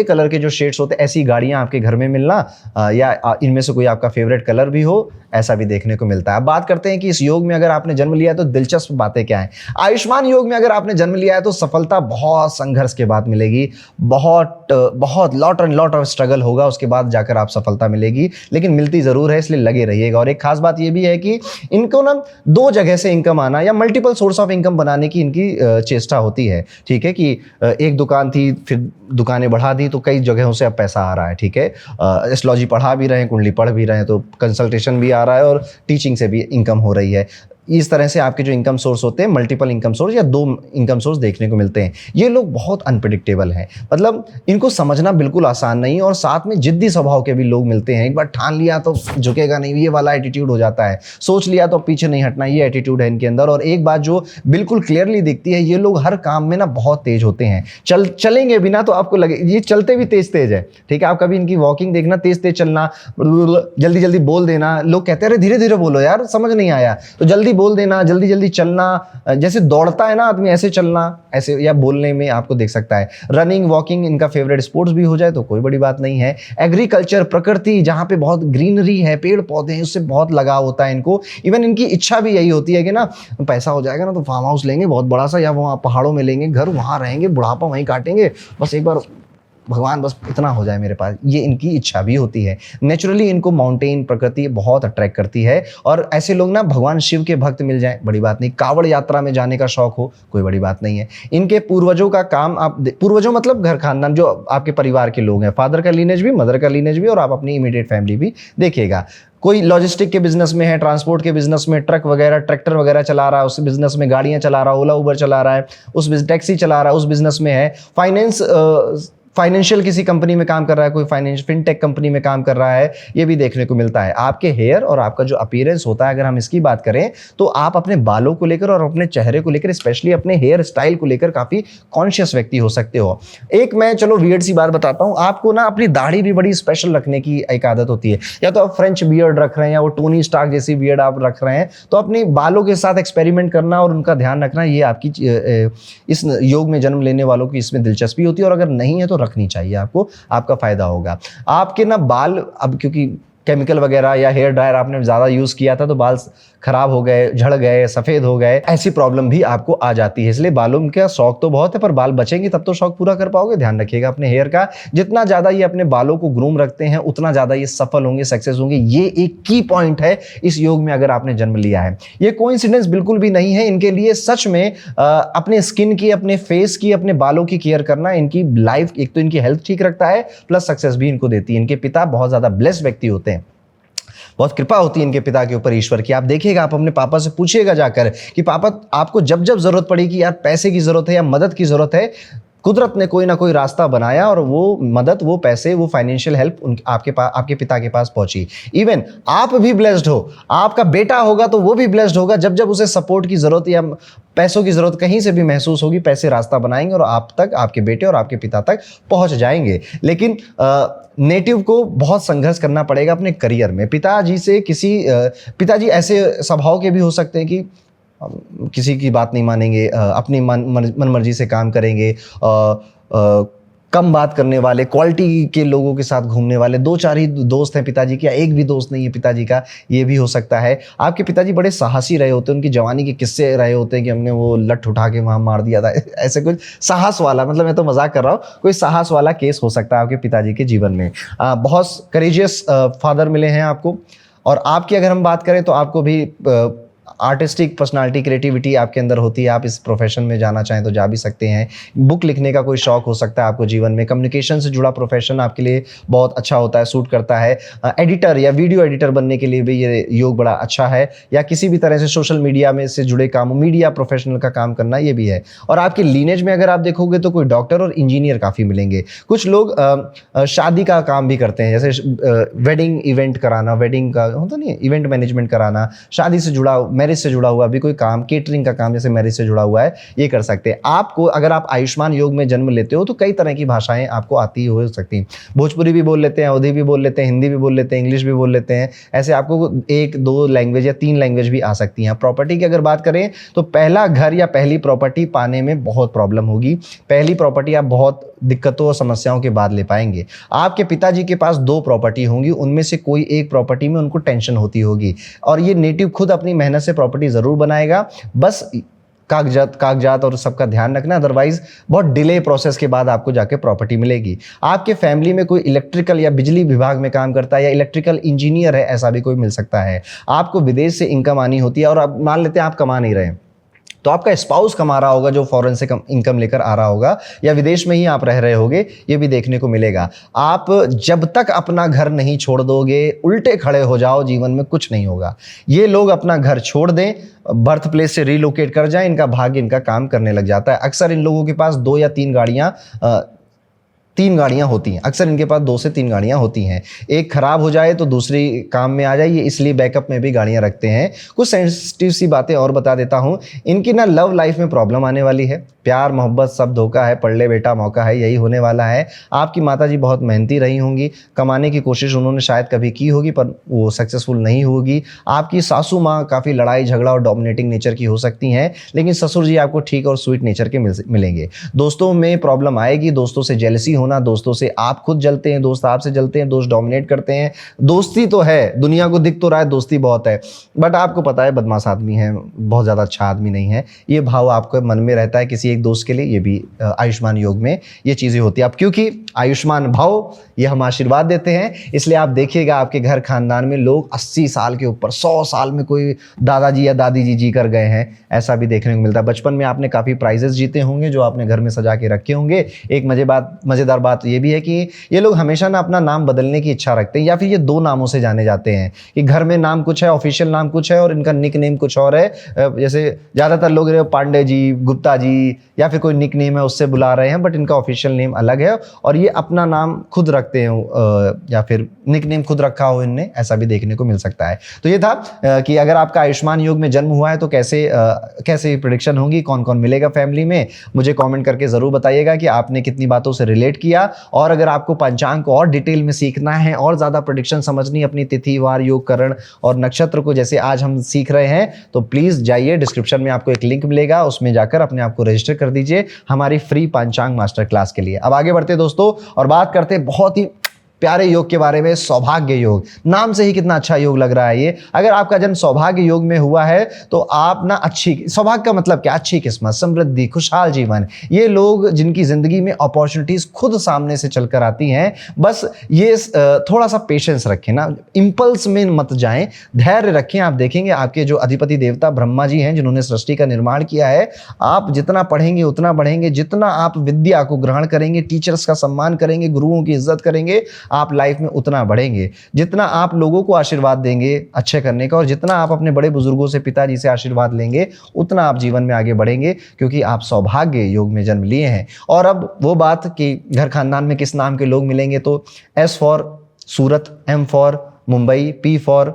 कलर के जो शेड्स होते हैं, ऐसी गाड़ियां आपके घर में मिलना, या इनमें से कोई आपका फेवरेट कलर भी हो, ऐसा भी देखने को मिलता है। अब बात करते हैं कि इस योग में अगर आपने जन्म लिया है तो दिलचस्प बातें क्या हैं। आयुष्मान योग में अगर आपने जन्म लिया है तो सफलता बहुत संघर्ष के बाद मिलेगी, बहुत लॉट ऑफ स्ट्रगल होगा, उसके बाद जाकर आप सफलता मिलेगी, लेकिन मिलती जरूर है, इसलिए लगे रहिएगा। और एक खास बात यह भी है कि इनको ना 2 जगह से इनकम आना या मल्टीपल सोर्स ऑफ इनकम बनाने की इनकी चेष्टा होती है। ठीक है, कि एक दुकान थी, फिर दुकानें बढ़ा दी, तो कई जगहों से अब पैसा आ रहा है। ठीक है, एस्ट्रोलॉजी पढ़ा भी रहे हैं, कुंडली पढ़ भी रहे हैं, तो कंसल्टेशन भी आ रहा है और टीचिंग से भी इनकम हो रही है। इस तरह से आपके जो इनकम सोर्स होते हैं, मल्टीपल इनकम सोर्स या 2 इनकम सोर्स देखने को मिलते हैं। ये लोग बहुत अनप्रिडिक्टेबल हैं, मतलब इनको समझना बिल्कुल आसान नहीं, और साथ में जिद्दी स्वभाव के भी लोग मिलते हैं। एक बार ठान लिया तो झुकेगा नहीं, ये वाला एटीट्यूड हो जाता है। सोच लिया तो पीछे नहीं हटना, ये एटीट्यूड है इनके अंदर। और एक बात जो बिल्कुल क्लियरली दिखती है, ये लोग हर काम में ना बहुत तेज होते हैं। चलेंगे भी ना तो आपको लगे ये चलते भी तेज है। ठीक है, आप कभी इनकी वॉकिंग देखना, तेज चलना, जल्दी बोल देना। लोग कहते हैं अरे धीरे धीरे बोलो यार, समझ नहीं आया, तो जल्दी बोल देना, जल्दी चलना, जैसे दौड़ता है ना आदमी, ऐसे चलना, ऐसे या बोलने में आपको देख सकता है। रनिंग, वॉकिंग इनका फेवरेट स्पोर्ट्स भी हो जाए तो कोई बड़ी बात नहीं है। एग्रीकल्चर, प्रकृति, जहाँ पे बहुत ग्रीनरी है, पेड़ पौधे हैं, उससे बहुत लगाव होता है इनको। इवन इनकी इच्छा भी यही होती है कि ना पैसा हो जाएगा ना तो फार्म हाउस लेंगे बहुत बड़ा सा, या वहाँ पहाड़ों में लेंगे घर, वहाँ रहेंगे, बुढ़ापा वहीं काटेंगे, बस एक बार भगवान बस इतना हो जाए मेरे पास, ये इनकी इच्छा भी होती है। नेचुरली इनको माउंटेन, प्रकृति बहुत अट्रैक्ट करती है। और ऐसे लोग ना भगवान शिव के भक्त मिल जाएं, बड़ी बात नहीं। कावड़ यात्रा में जाने का शौक हो, कोई बड़ी बात नहीं है। इनके पूर्वजों का काम पूर्वजों मतलब घर खानदान, जो आपके परिवार के लोग हैं, फादर का लीनेज भी, मदर का लीनेज भी, और आप अपनी इमीडिएट फैमिली भी देखिएगा। कोई लॉजिस्टिक के बिजनेस में है, ट्रांसपोर्ट के बिजनेस में, ट्रक वगैरह, ट्रैक्टर वगैरह चला रहा है, उस बिजनेस में गाड़ियां चला रहा है, ओला उबर चला रहा है, उस टैक्सी चला रहा है, उस बिजनेस में है। फाइनेंशियल किसी कंपनी में काम कर रहा है, कोई फिनटेक कंपनी में काम कर रहा है, ये भी देखने को मिलता है। आपके हेयर और आपका जो अपीयरेंस होता है, अगर हम इसकी बात करें तो आप अपने बालों को लेकर और अपने चेहरे को लेकर, स्पेशली अपने हेयर स्टाइल को लेकर काफी कॉन्शियस व्यक्ति हो सकते हो। एक मैं चलो वियर्ड सी बात बताता हूँ आपको ना, अपनी दाढ़ी भी बड़ी स्पेशल रखने की एक आदत होती है। या तो आप फ्रेंच बियर्ड रख रहे हैं या वो टोनी स्टार्क जैसी बियर्ड आप रख रहे हैं, तो अपने बालों के साथ एक्सपेरिमेंट करना और उनका ध्यान रखना, ये आपकी इस योग में जन्म लेने वालों की इसमें दिलचस्पी होती है। और अगर नहीं है तो रखनी चाहिए, आपका फायदा होगा। आपके ना बाल, अब क्योंकि केमिकल वगैरह या हेयर ड्रायर आपने ज्यादा यूज किया था तो बाल खराब हो गए, झड़ गए, सफेद हो गए, ऐसी प्रॉब्लम भी आपको आ जाती है। इसलिए बालों का शौक तो बहुत है, पर बाल बचेंगे तब तो शौक पूरा कर पाओगे। ध्यान रखिएगा अपने हेयर का, जितना ज्यादा ये अपने बालों को ग्रूम रखते हैं उतना ज्यादा ये सफल होंगे, सक्सेस होंगे। ये एक की पॉइंट है इस योग में अगर आपने जन्म लिया है। ये कोइंसिडेंस बिल्कुल भी नहीं है। इनके लिए सच में अपने स्किन की, अपने फेस की, अपने बालों की केयर करना इनकी लाइफ, एक तो इनकी हेल्थ ठीक रखता है, प्लस सक्सेस भी इनको देती है। इनके पिता बहुत ज्यादा ब्लेस्ड व्यक्ति होते हैं, बहुत कृपा होती है इनके पिता के ऊपर ईश्वर की। आप देखिएगा, आप अपने पापा से पूछिएगा जाकर कि पापा आपको जब जब जरूरत पड़ेगी, यार पैसे की जरूरत है या मदद की जरूरत है, कुदरत ने कोई ना कोई रास्ता बनाया और वो मदद, वो पैसे, वो फाइनेंशियल हेल्प आपके पिता के पास पहुंची। इवन आप भी ब्लेस्ड हो, आपका बेटा होगा तो वो भी ब्लेस्ड होगा। जब जब उसे सपोर्ट की जरूरत या पैसों की जरूरत कहीं से भी महसूस होगी, पैसे रास्ता बनाएंगे और आप तक, आपके बेटे और आपके पिता तक पहुंच जाएंगे। लेकिन नेटिव को बहुत संघर्ष करना पड़ेगा अपने करियर में। पिताजी ऐसे स्वभाव के भी हो सकते हैं कि किसी की बात नहीं मानेंगे, अपनी मन मर्जी से काम करेंगे, कम बात करने वाले, क्वालिटी के लोगों के साथ घूमने वाले। 2-4 ही दोस्त हैं पिताजी के, या एक भी दोस्त नहीं है पिताजी का, ये भी हो सकता है। आपके पिताजी बड़े साहसी रहे होते हैं, उनकी जवानी के किस्से रहे होते हैं कि हमने वो लठ उठा के वहाँ मार दिया था, ऐसे कुछ साहस वाला, मतलब मैं तो मजाक कर रहा हूँ, कोई साहस वाला केस हो सकता है आपके पिताजी के जीवन में। बहुत करेजियस फादर मिले हैं आपको। और आपकी अगर हम बात करें तो आपको भी आर्टिस्टिक पर्सनालिटी, क्रिएटिविटी आपके अंदर होती है। आप इस प्रोफेशन में जाना चाहें तो जा भी सकते हैं। बुक लिखने का कोई शौक हो सकता है आपको जीवन में। कम्युनिकेशन से जुड़ा प्रोफेशन आपके लिए बहुत अच्छा होता है, सूट करता है। एडिटर या वीडियो एडिटर बनने के लिए भी ये योग बड़ा अच्छा है, या किसी भी तरह से सोशल मीडिया में से जुड़े काम, मीडिया प्रोफेशनल का काम करना, ये भी है। और आपके लीनेज में अगर आप देखोगे तो कोई डॉक्टर और इंजीनियर काफ़ी मिलेंगे। कुछ लोग शादी का काम भी करते हैं, जैसे वेडिंग इवेंट कराना, वेडिंग का होता नहीं, इवेंट मैनेजमेंट कराना, शादी से जुड़ा, मैरिज से जुड़ा हुआ भी कोई काम, केटरिंग का काम जैसे मैरिज से जुड़ा हुआ है, ये कर सकते हैं। आपको अगर आप आयुष्मान योग में जन्म लेते हो तो कई तरह की भाषाएं आपको आती हो सकती हैं। भोजपुरी भी बोल लेते हैं, अवधी भी बोल लेते हैं, हिंदी भी बोल लेते हैं, इंग्लिश भी बोल लेते हैं। ऐसे आपको 1-2 लैंग्वेज या 3 लैंग्वेज भी आ सकती हैं। प्रॉपर्टी की अगर बात करें तो पहला घर या पहली प्रॉपर्टी पाने में बहुत प्रॉब्लम होगी। पहली प्रॉपर्टी आप बहुत दिक्कतों और समस्याओं के बाद ले पाएंगे। आपके पिताजी के पास 2 प्रॉपर्टी होंगी, उनमें से कोई एक प्रॉपर्टी में उनको टेंशन होती होगी, और ये नेटिव खुद अपनी मेहनत से प्रॉपर्टी जरूर बनाएगा। बस कागजात और सबका ध्यान रखना, अदरवाइज बहुत डिले प्रोसेस के बाद आपको जाके प्रॉपर्टी मिलेगी। आपके फैमिली में कोई इलेक्ट्रिकल या बिजली विभाग में काम करता है या इलेक्ट्रिकल इंजीनियर है, ऐसा भी कोई मिल सकता है। आपको विदेश से इनकम आनी होती है, और अब मान लेते हैं आप कमा नहीं रहे हैं तो आपका स्पाउस कमा रहा होगा जो फॉरेन से इनकम लेकर आ रहा होगा, या विदेश में ही आप रह रहे होगे, ये भी देखने को मिलेगा। आप जब तक अपना घर नहीं छोड़ दोगे, उल्टे खड़े हो जाओ, जीवन में कुछ नहीं होगा। ये लोग अपना घर छोड़ दें, बर्थ प्लेस से रिलोकेट कर जाएं, इनका भाग्य इनका काम करने लग जाता है। अक्सर इन लोगों के पास 2 या 3 गाड़ियां होती हैं। अक्सर इनके पास 2 से 3 गाड़ियां होती हैं। एक खराब हो जाए तो दूसरी काम में आ जाए, ये इसलिए बैकअप में भी गाड़ियां रखते हैं। कुछ सेंसिटिव सी बातें और बता देता हूं। इनकी ना लव लाइफ में प्रॉब्लम आने वाली है। प्यार मोहब्बत सब धोखा है, पढ़ ले बेटा मौका है, यही होने वाला है। आपकी माताजी बहुत मेहनती रही होंगी, कमाने की कोशिश उन्होंने शायद कभी की होगी पर वो सक्सेसफुल नहीं होगी। आपकी सासू माँ काफ़ी लड़ाई झगड़ा और डोमिनेटिंग नेचर की हो सकती हैं, लेकिन ससुर जी आपको ठीक और स्वीट नेचर के मिलेंगे। दोस्तों में प्रॉब्लम आएगी, दोस्तों से जेलसी होना, दोस्तों से आप खुद जलते हैं, दोस्त आपसे जलते हैं, दोस्त डोमिनेट करते हैं। दोस्ती तो है, दुनिया को दिख तो रहा है दोस्ती बहुत है, बट आपको पता है बदमाश आदमी है, बहुत ज़्यादा अच्छा आदमी नहीं है। ये भाव आपके मन में रहता है किसी एक दोस्त के लिए। ये भी आयुष्मान योग में ये चीज़ें होती है। अब क्योंकि आयुष्मान भाव ये हम आशीर्वाद देते हैं, इसलिए आप देखिएगा आपके घर खानदान में लोग 80 साल के ऊपर, 100 साल में कोई दादाजी या दादी जी जी कर गए हैं, ऐसा भी देखने को मिलता है। बचपन में आपने काफ़ी प्राइजेस जीते होंगे जो आपने घर में सजा के रखे होंगे। एक मज़ेदार बात ये भी है कि ये लोग हमेशा ना अपना नाम बदलने की इच्छा रखते हैं, या फिर ये 2 नामों से जाने जाते हैं कि घर में नाम कुछ है, ऑफिशियल नाम कुछ है, और इनका निक नेम कुछ और है। जैसे ज़्यादातर लोग पांडे जी, गुप्ता जी, या फिर कोई निक नेम है उससे बुला रहे हैं, बट इनका ऑफिशियल नेम अलग है, और ये अपना नाम खुद रखते हैं या फिर निक नेम खुद रखा हो इनने, ऐसा भी देखने को मिल सकता है। तो ये था कि अगर आपका आयुष्मान योग में जन्म हुआ है तो कैसे प्रेडिक्शन होगी, कौन कौन मिलेगा फैमिली में, मुझे कमेंट करके ज़रूर बताइएगा कि आपने कितनी बातों से रिलेट किया। और अगर आपको पंचांग को और डिटेल में सीखना है और ज़्यादा प्रेडिक्शन समझनी, अपनी तिथि वार योग करण और नक्षत्र को जैसे आज हम सीख रहे हैं, तो प्लीज़ जाइए, डिस्क्रिप्शन में आपको एक लिंक मिलेगा, उसमें जाकर अपने आप को रजिस्टर कर दीजिए हमारी फ्री पंचांग मास्टर क्लास के लिए। अब आगे बढ़ते दोस्तों और बात करते बहुत ही प्यारे योग के बारे में, सौभाग्य योग। नाम से ही कितना अच्छा योग लग रहा है ये। अगर आपका जन्म सौभाग्य योग में हुआ है तो आप ना सौभाग्य का मतलब क्या, अच्छी किस्मत, समृद्धि, खुशहाल जीवन। ये लोग जिनकी जिंदगी में अपॉर्चुनिटीज खुद सामने से चलकर आती हैं, बस ये थोड़ा सा पेशेंस रखें ना, इंपल्स में मत जाएं, धैर्य रखें। आप देखेंगे आपके जो अधिपति देवता ब्रह्मा जी हैं, जिन्होंने सृष्टि का निर्माण किया है, आप जितना पढ़ेंगे उतना बढ़ेंगे, जितना आप विद्या को ग्रहण करेंगे, टीचर्स का सम्मान करेंगे, गुरुओं की इज्जत करेंगे, आप लाइफ में उतना बढ़ेंगे। जितना आप लोगों को आशीर्वाद देंगे अच्छे करने का, और जितना आप अपने बड़े बुजुर्गों से, पिताजी से आशीर्वाद लेंगे, उतना आप जीवन में आगे बढ़ेंगे, क्योंकि आप सौभाग्य योग में जन्म लिए हैं। और अब वो बात कि घर खानदान में किस नाम के लोग मिलेंगे, तो S for Surat, M for Mumbai, P for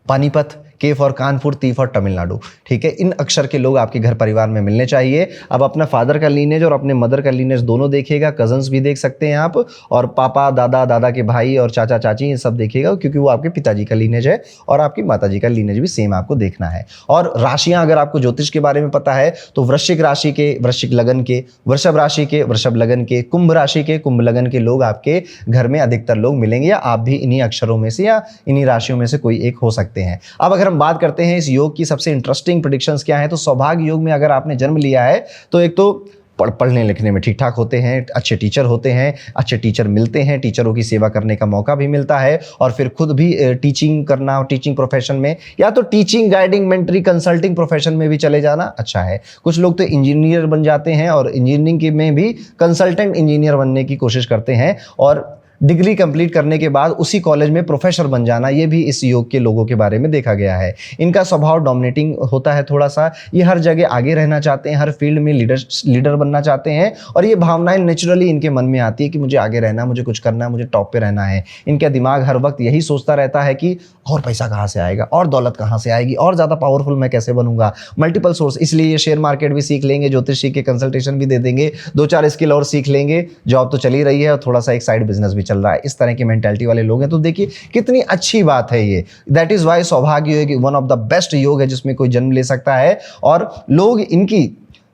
Panipat, K for Kanpur, T for Tamil Nadu. ठीक है, इन अक्षर के लोग आपके घर परिवार में मिलने चाहिए। अब अपना फादर का लीनेज और अपने मदर का लीनेज दोनों देखिएगा, कजन्स भी देख सकते हैं आप, और पापा, दादा, दादा के भाई और चाचा चाची, ये सब देखिएगा, क्योंकि वो आपके पिताजी का लीनेज है और आपकी माताजी का लीनेज भी सेम आपको देखना है। और राशियां, अगर आपको ज्योतिष के बारे में पता है तो वृश्चिक राशि के वृश्चिक लगन के, वृषभ राशि के वृषभ लगन के, कुंभ राशि के कुंभ लगन के लोग आपके घर में अधिकतर लोग मिलेंगे, या आप भी इन्हीं अक्षरों में से या इन्हीं राशियों में से कोई एक हो सकते हैं। अब अगर हम बात करते हैं इस योग की सबसे इंटरेस्टिंग प्रेडिक्शंस क्या है, तो सौभाग्य योग में अगर आपने जन्म लिया है तो एक तो पढ़ने लिखने में ठीक ठाक होते हैं, अच्छे टीचर होते हैं, अच्छे टीचर मिलते हैं, टीचरों की सेवा करने का मौका भी मिलता है, और फिर खुद भी टीचिंग करना, टीचिंग प्रोफेशन में, या तो टीचिंग, गाइडिंग, मेंटरी, कंसल्टिंग प्रोफेशन में भी चले जाना अच्छा है। कुछ लोग तो इंजीनियर बन जाते हैं और इंजीनियरिंग में भी कंसल्टेंट इंजीनियर बनने की कोशिश करते हैं, और डिग्री कंप्लीट करने के बाद उसी कॉलेज में प्रोफेसर बन जाना, ये भी इस योग के लोगों के बारे में देखा गया है। इनका स्वभाव डोमिनेटिंग होता है थोड़ा सा, ये हर जगह आगे रहना चाहते हैं, हर फील्ड में लीडर बनना चाहते हैं, और ये भावनाएं नेचुरली इनके मन में आती है कि मुझे आगे रहना, मुझे कुछ करना, मुझे टॉप पे रहना है। इनका दिमाग हर वक्त यही सोचता रहता है कि और पैसा कहाँ से आएगा, और दौलत कहाँ से आएगी, और ज़्यादा पावरफुल मैं कैसे बनूंगा, मल्टीपल सोर्स। इसलिए ये शेयर मार्केट भी सीख लेंगे, ज्योतिष सीख के कंसल्टेशन भी दे देंगे, 2-4 स्किल और सीख लेंगे, जॉब तो चली रही है और थोड़ा सा एक साइड बिजनेस भी चल रहा है। इस तरह की मेंटालिटी वाले लोग हैं, तो देखिए कितनी अच्छी बात है ये। दैट इज वाई सौभाग्य योग वन ऑफ द बेस्ट योग है जिसमें कोई जन्म ले सकता है, और लोग इनकी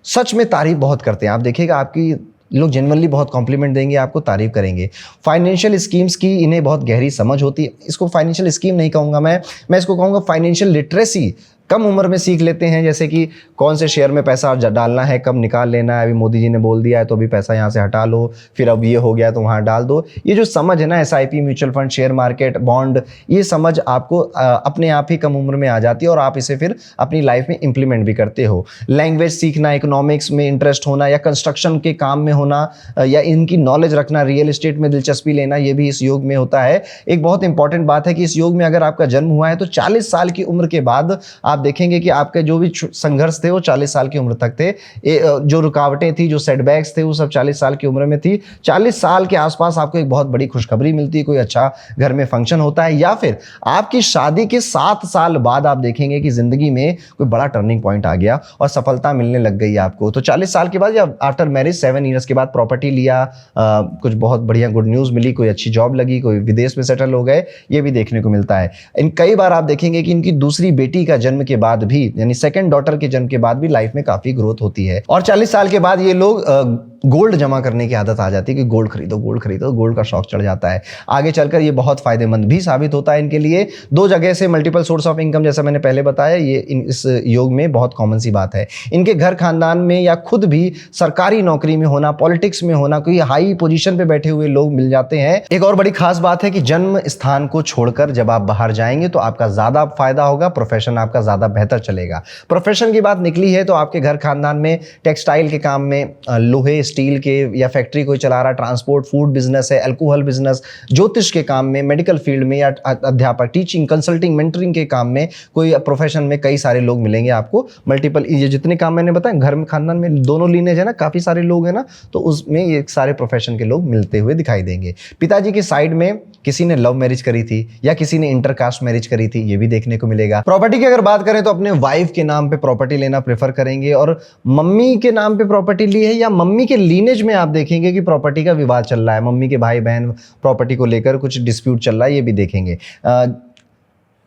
सच में तारीफ बहुत करते हैं। आप देखिएगा, आपकी लोग जेन्युइनली बहुत कॉम्प्लीमेंट देंगे, आपको तारीफ करेंगे। फाइनेंशियल स्कीम्स की इन्हें बहुत गहरी समझ होती है। इसको फाइनेंशियल स्कीम नहीं कहूँगा मैं इसको कहूँगा फाइनेंशियल लिटरेसी कम उम्र में सीख लेते हैं, जैसे कि कौन से शेयर में पैसा डालना है, कब निकाल लेना है। अभी मोदी जी ने बोल दिया है तो अभी पैसा यहाँ से हटा लो, फिर अब ये हो गया तो वहाँ डाल दो। ये जो समझ है ना, SIP, mutual fund, share market, bond, ये समझ आपको अपने आप ही कम उम्र में आ जाती है, और आप इसे फिर अपनी लाइफ में इंप्लीमेंट भी करते हो। लैंग्वेज सीखना, इकोनॉमिक्स में इंटरेस्ट होना, या कंस्ट्रक्शन के काम में होना, या इनकी नॉलेज रखना, रियल एस्टेट में दिलचस्पी लेना, ये भी इस योग में होता है। एक बहुत इंपॉर्टेंट बात है कि इस योग में अगर आपका जन्म हुआ है तो 40 साल की उम्र के बाद आप देखेंगे कि आपके जो भी संघर्ष थे वो 40 साल की उम्र तक थे, जो रुकावटें थी, जो सेटबैक्स थे, वो सब 40 साल की उम्र में थी। 40 साल के आसपास आपको एक बहुत बड़ी खुशखबरी मिलती है, कोई अच्छा घर में फंक्शन होता है, या फिर आपकी शादी के 7 साल बाद आप देखेंगे कि जिंदगी में कोई बड़ा टर्निंग पॉइंट आ गया और सफलता मिलने लग गई आपको। तो 40 साल के बाद या आफ्टर मैरिज 7 ईयर्स के बाद प्रॉपर्टी लिया, कुछ बहुत बढ़िया गुड न्यूज़ मिली, कोई अच्छी जॉब लगी, कोई विदेश में सेटल हो गए, ये भी देखने को मिलता है। कई बार आप देखेंगे कि इनकी दूसरी बेटी का जन्म के बाद भी, यानी सेकंड डॉटर के जन्म के बाद भी लाइफ में काफी ग्रोथ होती है। और 40 साल के बाद ये लोग गोल्ड जमा करने की आदत आ जाती है कि गोल्ड खरीदो, गोल्ड का शौक चढ़ जाता है। आगे चलकर ये बहुत फायदेमंद भी साबित होता है इनके लिए। 2 जगह से मल्टीपल सोर्स ऑफ इनकम, जैसा मैंने पहले बताया, ये इस योग में बहुत कॉमन सी बात है। इनके घर खानदान में या खुद भी सरकारी नौकरी में होना, पॉलिटिक्स में होना, कोई हाई पोजीशन पे बैठे हुए लोग मिल जाते हैं। एक और बड़ी खास बात है कि जन्म स्थान को छोड़कर जब आप बाहर जाएंगे तो आपका ज्यादा फायदा होगा, प्रोफेशन आपका ज्यादा बेहतर चलेगा। प्रोफेशन की बात निकली है तो आपके घर खानदान में टेक्सटाइल के काम में, लोहे स्टील के या फैक्ट्री कोई चला रहा, ट्रांसपोर्ट, फूड बिजनेस है, अल्कोहल बिजनेस, ज्योतिष के काम में, मेडिकल फील्ड में, या अध्यापक, टीचिंग, कंसल्टिंग, मेंटरिंग के काम में, कोई प्रोफेशन में कई सारे लोग मिलेंगे आपको। मल्टीपल, ये जितने काम मैंने बताया, घर में खानदान में दोनों लीनेज है ना, काफी सारे लोग हैं ना, तो उसमें ये सारे प्रोफेशन के लोग मिलते हुए दिखाई देंगे। पिताजी की साइड में किसी ने लव मैरिज करी थी या किसी ने इंटरकास्ट मैरिज करी थी, ये भी देखने को मिलेगा। प्रॉपर्टी की अगर बात करें तो अपने वाइफ के नाम पे प्रॉपर्टी लेना प्रेफर करेंगे, और मम्मी के नाम पे प्रॉपर्टी ली है या मम्मी के लीनेज में आप देखेंगे कि प्रॉपर्टी का विवाद चल रहा है, मम्मी के भाई बहन प्रॉपर्टी को लेकर कुछ डिस्प्यूट चल रहा है, ये भी देखेंगे।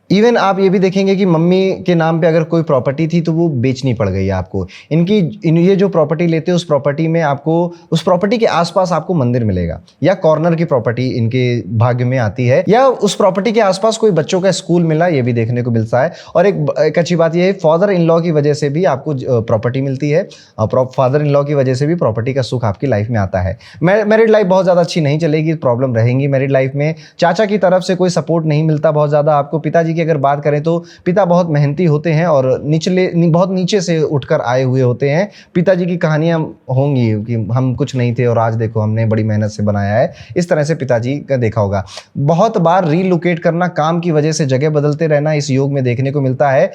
इवन आप ये भी देखेंगे कि मम्मी के नाम पे अगर कोई प्रॉपर्टी थी तो वो बेचनी पड़ गई है आपको। ये जो प्रॉपर्टी लेते हैं उस प्रॉपर्टी में आपको, उस प्रॉपर्टी के आसपास आपको मंदिर मिलेगा, या कॉर्नर की प्रॉपर्टी इनके भाग्य में आती है, या उस प्रॉपर्टी के आसपास कोई बच्चों का स्कूल मिला, ये भी देखने को मिलता है। और एक अच्छी बात यह है, फादर इन लॉ की वजह से भी आपको प्रॉपर्टी मिलती है, और फादर इन लॉ की वजह से भी प्रॉपर्टी का सुख आपकी लाइफ में आता है। मैरिड लाइफ बहुत ज़्यादा अच्छी नहीं चलेगी, प्रॉब्लम रहेंगी मैरिड लाइफ में। चाचा की तरफ से कोई सपोर्ट नहीं मिलता बहुत ज़्यादा आपको, पिताजी की अगर बात करें तो पिता बहुत मेहनती होते हैं और बहुत नीचे से उठकर आए हुए होते हैं। पिताजी की कहानियां होंगी कि हम कुछ नहीं थे और आज देखो हमने बड़ी मेहनत से बनाया है, इस तरह से पिताजी का देखा होगा। बहुत बार रीलोकेट करना, काम की वजह से जगह बदलते रहना इस योग में देखने को मिलता है।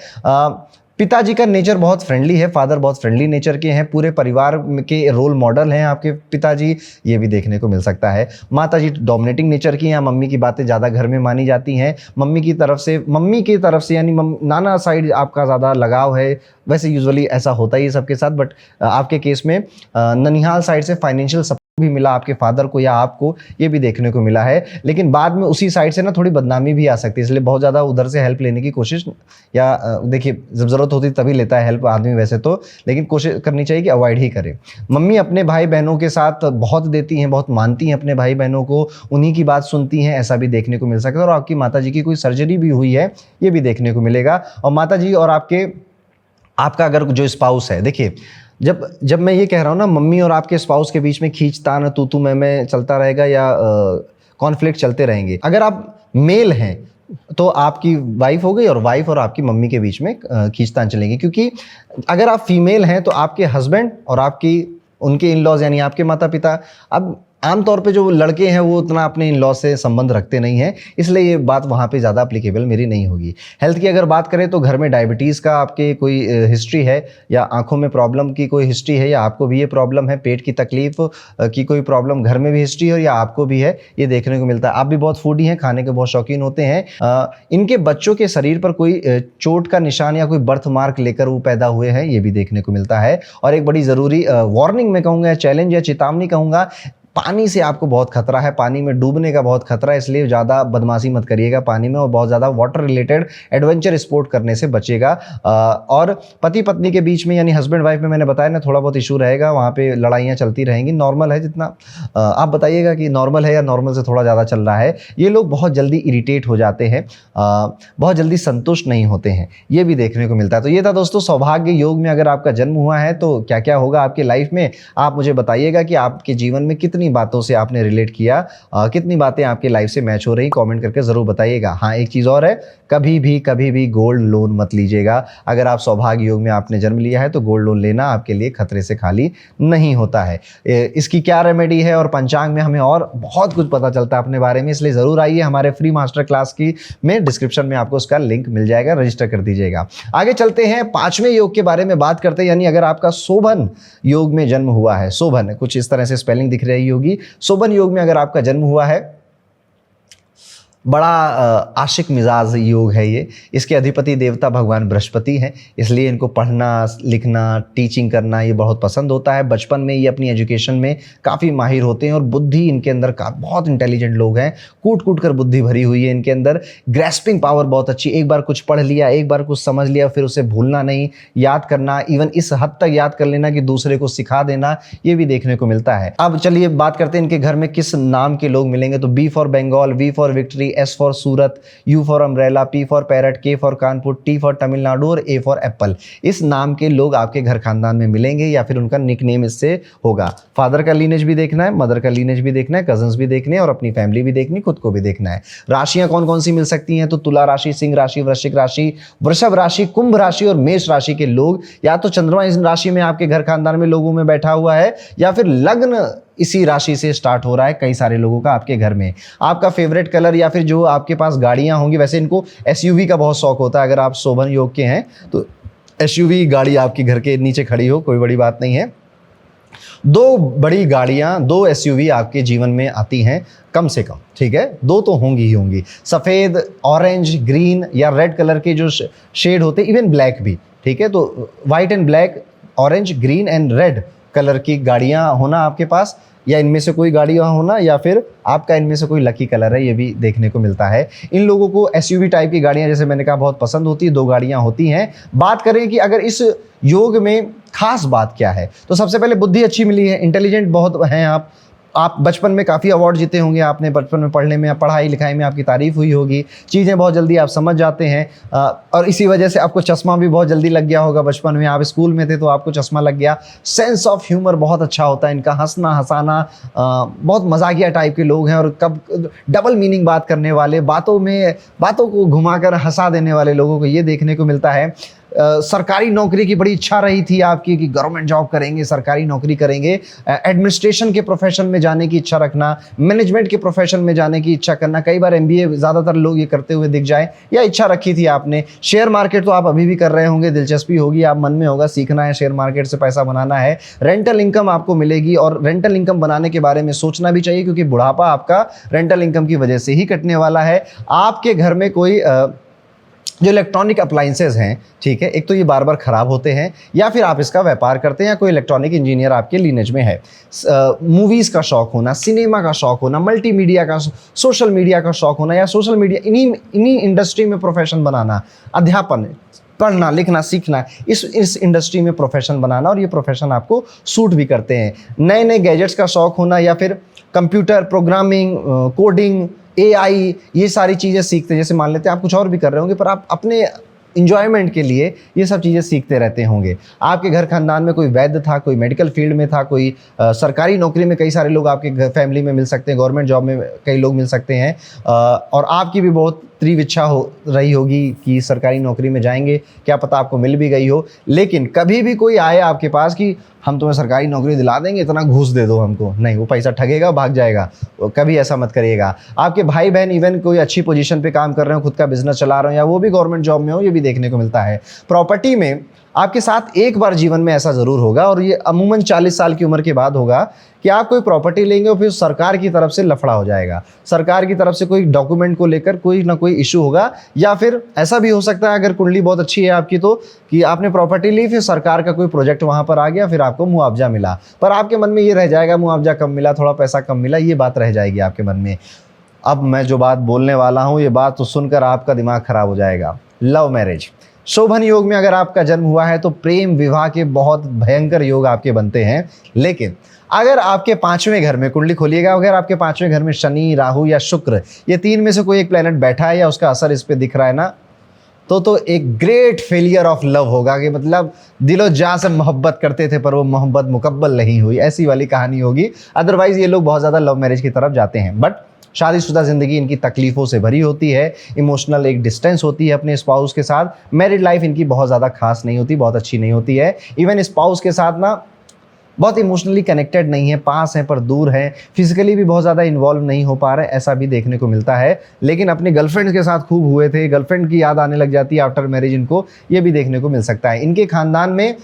पिताजी का नेचर बहुत फ्रेंडली है, फादर बहुत फ्रेंडली नेचर के हैं, पूरे परिवार के रोल मॉडल हैं आपके पिताजी, ये भी देखने को मिल सकता है। माताजी डोमिनेटिंग नेचर की हैं, मम्मी की बातें ज़्यादा घर में मानी जाती हैं। मम्मी की तरफ से यानी नाना साइड आपका ज़्यादा लगाव है। वैसे यूजुअली ऐसा होता ही है सबके साथ, बट आपके केस में ननिहाल साइड से फाइनेंशियल सपोर्ट भी मिला आपके फादर को या आपको, ये भी देखने को मिला है। लेकिन बाद में उसी साइड से ना थोड़ी बदनामी भी आ सकती है, इसलिए बहुत ज़्यादा उधर से हेल्प लेने की कोशिश, या देखिए जब ज़रूरत होती तभी लेता है हेल्प आदमी वैसे तो, लेकिन कोशिश करनी चाहिए कि अवॉइड ही करें। मम्मी अपने भाई बहनों के साथ बहुत देती हैं, बहुत मानती हैं अपने भाई बहनों को, उन्हीं की बात सुनती हैं, ऐसा भी देखने को मिल सकता है। और आपकी माताजी की कोई सर्जरी भी हुई है, ये भी देखने को मिलेगा। और माताजी और आपका अगर जो स्पाउस है, देखिए जब मैं ये कह रहा हूँ ना, मम्मी और आपके स्पाउस के बीच में खींचतान, तू मैं चलता रहेगा या कॉन्फ्लिक्ट चलते रहेंगे। अगर आप मेल हैं तो आपकी वाइफ हो गई, और वाइफ और आपकी मम्मी के बीच में खींचतान चलेंगी। क्योंकि अगर आप फीमेल हैं तो आपके हस्बैंड और उनके इन लॉज यानी आपके माता पिता, अब आमतौर पे जो लड़के हैं वो उतना अपने इन लॉ से संबंध रखते नहीं हैं, इसलिए ये बात वहाँ पे ज़्यादा एप्लीकेबल मेरी नहीं होगी। हेल्थ की अगर बात करें तो घर में डायबिटीज़ का आपके कोई हिस्ट्री है, या आंखों में प्रॉब्लम की कोई हिस्ट्री है, या आपको भी ये प्रॉब्लम है, पेट की तकलीफ की कोई प्रॉब्लम घर में भी हिस्ट्री है या आपको भी है, ये देखने को मिलता है। आप भी बहुत फूडी हैं, खाने के बहुत शौकीन होते हैं। इनके बच्चों के शरीर पर कोई चोट का निशान या कोई बर्थ मार्क लेकर वो पैदा हुए हैं, ये भी देखने को मिलता है। और एक बड़ी ज़रूरी वार्निंग मैं कहूँगा, चैलेंज या चेतावनी कहूँगा, पानी से आपको बहुत खतरा है, पानी में डूबने का बहुत खतरा है, इसलिए ज़्यादा बदमाशी मत करिएगा पानी में, और बहुत ज़्यादा वाटर रिलेटेड एडवेंचर स्पोर्ट करने से बचिएगा। और पति पत्नी के बीच में यानी हस्बैंड वाइफ में मैंने बताया ना, थोड़ा बहुत इशू रहेगा, वहाँ पे लड़ाइयाँ चलती रहेंगी। नॉर्मल है जितना, आप बताइएगा कि नॉर्मल है या नॉर्मल से थोड़ा ज़्यादा चल रहा है। ये लोग बहुत जल्दी इरिटेट हो जाते हैं, बहुत जल्दी संतुष्ट नहीं होते हैं, ये भी देखने को मिलता है। तो ये था दोस्तों सौभाग्य योग में अगर आपका जन्म हुआ है तो क्या क्या होगा आपकी लाइफ में। आप मुझे बताइएगा कि आपके जीवन में कितनी बातों से आपने रिलेट किया, कितनी बातें आपकी लाइफ से मैच हो रही, कमेंट करके जरूर बताइएगा। हाँ, एक चीज और है, कभी भी गोल्ड लोन मत लीजिएगा। अगर आप सौभाग्य योग में आपने जन्म लिया है तो गोल्ड लोन लेना आपके लिए खतरे से खाली नहीं होता है। इसकी क्या रेमेडी है और पंचांग में हमें और बहुत कुछ पता चलता है अपने बारे में, इसलिए जरूर आइए हमारे फ्री मास्टर क्लास की में डिस्क्रिप्शन में आपको उसका लिंक मिल जाएगा, रजिस्टर कर दीजिएगा। आगे चलते हैं, 5वें योग के बारे में बात करते हैं, यानी अगर आपका शोभन योग में जन्म हुआ है, शोभन कुछ इस तरह से स्पेलिंग दिख रही होगी, शोभन योग में अगर आपका जन्म हुआ है, बड़ा आशिक मिजाज योग है ये। इसके अधिपति देवता भगवान बृहस्पति हैं, इसलिए इनको पढ़ना लिखना टीचिंग करना ये बहुत पसंद होता है। बचपन में ये अपनी एजुकेशन में काफ़ी माहिर होते हैं और बुद्धि इनके अंदर का बहुत इंटेलिजेंट लोग हैं, कूट कूट कर बुद्धि भरी हुई है इनके अंदर। ग्रेस्पिंग पावर बहुत अच्छी, एक बार कुछ पढ़ लिया, एक बार कुछ समझ लिया, फिर उसे भूलना नहीं, याद करना, इवन इस हद तक याद कर लेना कि दूसरे को सिखा देना, ये भी देखने को मिलता है। अब चलिए बात करते हैं इनके घर में किस नाम के लोग मिलेंगे। तो B for Bengal, V for victory, S for Surat, U for umbrella, P for parrot, K for Kanpur, T for Tamil Nadu और ए फॉर एप्पल। इस नाम के लोग आपके घर खानदान में मिलेंगे या फिर उनका निकनेम इससे होगा। फादर का लीनेज भी देखना है, मदर का लीनेज भी देखना है, कजन्स भी देखने हैं और अपनी फैमिली भी देखनी, खुद को भी देखना है। राशियां कौन कौन सी मिल सकती हैं, तो तुला राशि, सिंह राशि, वृश्चिक राशि, वृषभ राशि, कुंभ राशि और मेष राशि के लोग, या तो चंद्रमा इस राशि में आपके घर खानदान में लोगों में बैठा हुआ है, या फिर लग्न इसी राशि से स्टार्ट हो रहा है कई सारे लोगों का आपके घर में। आपका फेवरेट कलर या फिर जो आपके पास गाड़ियां होंगी, वैसे इनको एसयूवी का बहुत शौक होता है। अगर आप शोभन योग के हैं तो एसयूवी गाड़ी आपके घर के नीचे खड़ी हो, कोई बड़ी बात नहीं है। 2 बड़ी गाड़ियां, 2 एसयूवी आपके जीवन में आती हैं कम से कम, ठीक है, 2 तो होंगी ही होंगी। सफ़ेद, ऑरेंज, ग्रीन या रेड कलर के जो शेड होते हैं, इवन ब्लैक भी, ठीक है। तो white and black, orange, green and red colour की गाड़ियां होना आपके पास, या इनमें से कोई गाड़ियां होना, या फिर आपका इनमें से कोई लकी कलर है, ये भी देखने को मिलता है। इन लोगों को एसयूवी टाइप की गाड़ियां, जैसे मैंने कहा, बहुत पसंद होती है। 2 गाड़ियां होती हैं। बात करें कि अगर इस योग में खास बात क्या है, तो सबसे पहले बुद्धि अच्छी मिली है, इंटेलिजेंट बहुत हैं आप, आप बचपन में काफ़ी अवार्ड जीते होंगे, आपने बचपन में पढ़ने में, पढ़ाई लिखाई में आपकी तारीफ हुई होगी, चीज़ें बहुत जल्दी आप समझ जाते हैं, और इसी वजह से आपको चश्मा भी बहुत जल्दी लग गया होगा। बचपन में आप स्कूल में थे तो आपको चश्मा लग गया। सेंस ऑफ ह्यूमर बहुत अच्छा होता है इनका, हंसना हंसाना, बहुत मजाकिया टाइप के लोग हैं, और कब डबल मीनिंग बात करने वाले, बातों को घुमाकर हंसा देने वाले लोगों को ये देखने को मिलता है। सरकारी नौकरी की बड़ी इच्छा रही थी आपकी कि गवर्नमेंट जॉब करेंगे, सरकारी नौकरी करेंगे, एडमिनिस्ट्रेशन के प्रोफेशन में जाने की इच्छा रखना, मैनेजमेंट के प्रोफेशन में जाने की इच्छा करना, कई बार एमबीए ज़्यादातर लोग ये करते हुए दिख जाए, या इच्छा रखी थी आपने। शेयर मार्केट तो आप अभी भी कर रहे होंगे, दिलचस्पी होगी, आप मन में होगा सीखना है, शेयर मार्केट से पैसा बनाना है, रेंटल इनकम आपको मिलेगी, और रेंटल इनकम बनाने के बारे में सोचना भी चाहिए, क्योंकि बुढ़ापा आपका रेंटल इनकम की वजह से ही कटने वाला है। आपके घर में कोई जो इलेक्ट्रॉनिक अप्लाइंसेज हैं, ठीक है, एक तो ये बार बार ख़राब होते हैं, या फिर आप इसका व्यापार करते हैं, या कोई इलेक्ट्रॉनिक इंजीनियर आपके लीनेज में है। मूवीज़ का शौक़ होना, सिनेमा का शौक़ होना, मल्टीमीडिया का, सोशल मीडिया का शौक़ होना, या सोशल मीडिया इन्हीं इंडस्ट्री में प्रोफेशन बनाना, अध्यापन, पढ़ना लिखना सीखना, इस इंडस्ट्री में प्रोफेशन बनाना, और ये प्रोफेशन आपको सूट भी करते हैं। नए नए गैजेट्स का शौक़ होना, या फिर कंप्यूटर प्रोग्रामिंग, कोडिंग, एआई, ये सारी चीज़ें सीखते, जैसे मान लेते हैं आप कुछ और भी कर रहे होंगे, पर आप अपने इंजॉयमेंट के लिए ये सब चीज़ें सीखते रहते होंगे। आपके घर खानदान में कोई वैद्य था, कोई मेडिकल फील्ड में था, कोई सरकारी नौकरी में, कई सारे लोग आपके फैमिली में मिल सकते हैं, गवर्नमेंट जॉब में कई लोग मिल सकते हैं, और आपकी भी बहुत तीव्र इच्छा हो रही होगी कि सरकारी नौकरी में जाएंगे, क्या पता आपको मिल भी गई हो। लेकिन कभी भी कोई आए आपके पास कि हम तुम्हें सरकारी नौकरी दिला देंगे, इतना घूस दे दो हमको, नहीं, वो पैसा ठगेगा, भाग जाएगा, कभी ऐसा मत करिएगा। आपके भाई बहन इवन कोई अच्छी पोजीशन पे काम कर रहे हो, खुद का बिजनेस चला रहे हो, या वो भी गवर्नमेंट जॉब में हो, ये भी देखने को मिलता है। प्रॉपर्टी में आपके साथ एक बार जीवन में ऐसा ज़रूर होगा, और ये अमूमन 40 साल की उम्र के बाद होगा, कि आप कोई प्रॉपर्टी लेंगे और फिर सरकार की तरफ से लफड़ा हो जाएगा, सरकार की तरफ से कोई डॉक्यूमेंट को लेकर कोई ना कोई इशू होगा, या फिर ऐसा भी हो सकता है, अगर कुंडली बहुत अच्छी है आपकी, तो कि आपने प्रॉपर्टी ली, फिर सरकार का कोई प्रोजेक्ट वहाँ पर आ गया, फिर आपको मुआवजा मिला, पर आपके मन में ये रह जाएगा मुआवजा कम मिला, थोड़ा पैसा कम मिला, ये बात रह जाएगी आपके मन में। अब मैं जो बात बोलने वाला हूँ, ये बात तो सुनकर आपका दिमाग खराब हो जाएगा। लव मैरिज, शोभन योग में अगर आपका जन्म हुआ है तो प्रेम विवाह के बहुत भयंकर योग आपके बनते हैं। लेकिन अगर आपके 5वें घर में, कुंडली खोलिएगा, अगर आपके 5वें घर में शनि, राहु या शुक्र, ये 3 में से कोई एक प्लेनेट बैठा है, या उसका असर इस पे दिख रहा है ना, तो एक ग्रेट फेलियर ऑफ लव होगा, कि मतलब दिलो जा से मोहब्बत करते थे पर वो मोहब्बत मुकब्बल नहीं हुई, ऐसी वाली कहानी होगी। अदरवाइज ये लोग बहुत ज़्यादा लव मैरिज की तरफ जाते हैं, बट शादीशुदा ज़िंदगी इनकी तकलीफ़ों से भरी होती है, इमोशनल एक डिस्टेंस होती है अपने स्पाउस के साथ। मैरिड लाइफ इनकी बहुत ज़्यादा खास नहीं होती, बहुत अच्छी नहीं होती है। इवन स्पाउस के साथ ना बहुत इमोशनली कनेक्टेड नहीं है, पास हैं पर दूर हैं, फिजिकली भी बहुत ज़्यादा इन्वॉल्व नहीं हो पा रहे, ऐसा भी देखने को मिलता है। लेकिन अपने गर्लफ्रेंड के साथ खूब हुए थे, गर्लफ्रेंड की याद आने लग जाती है आफ्टर मैरिज इनको, ये भी देखने को मिल सकता है। इनके खानदान में,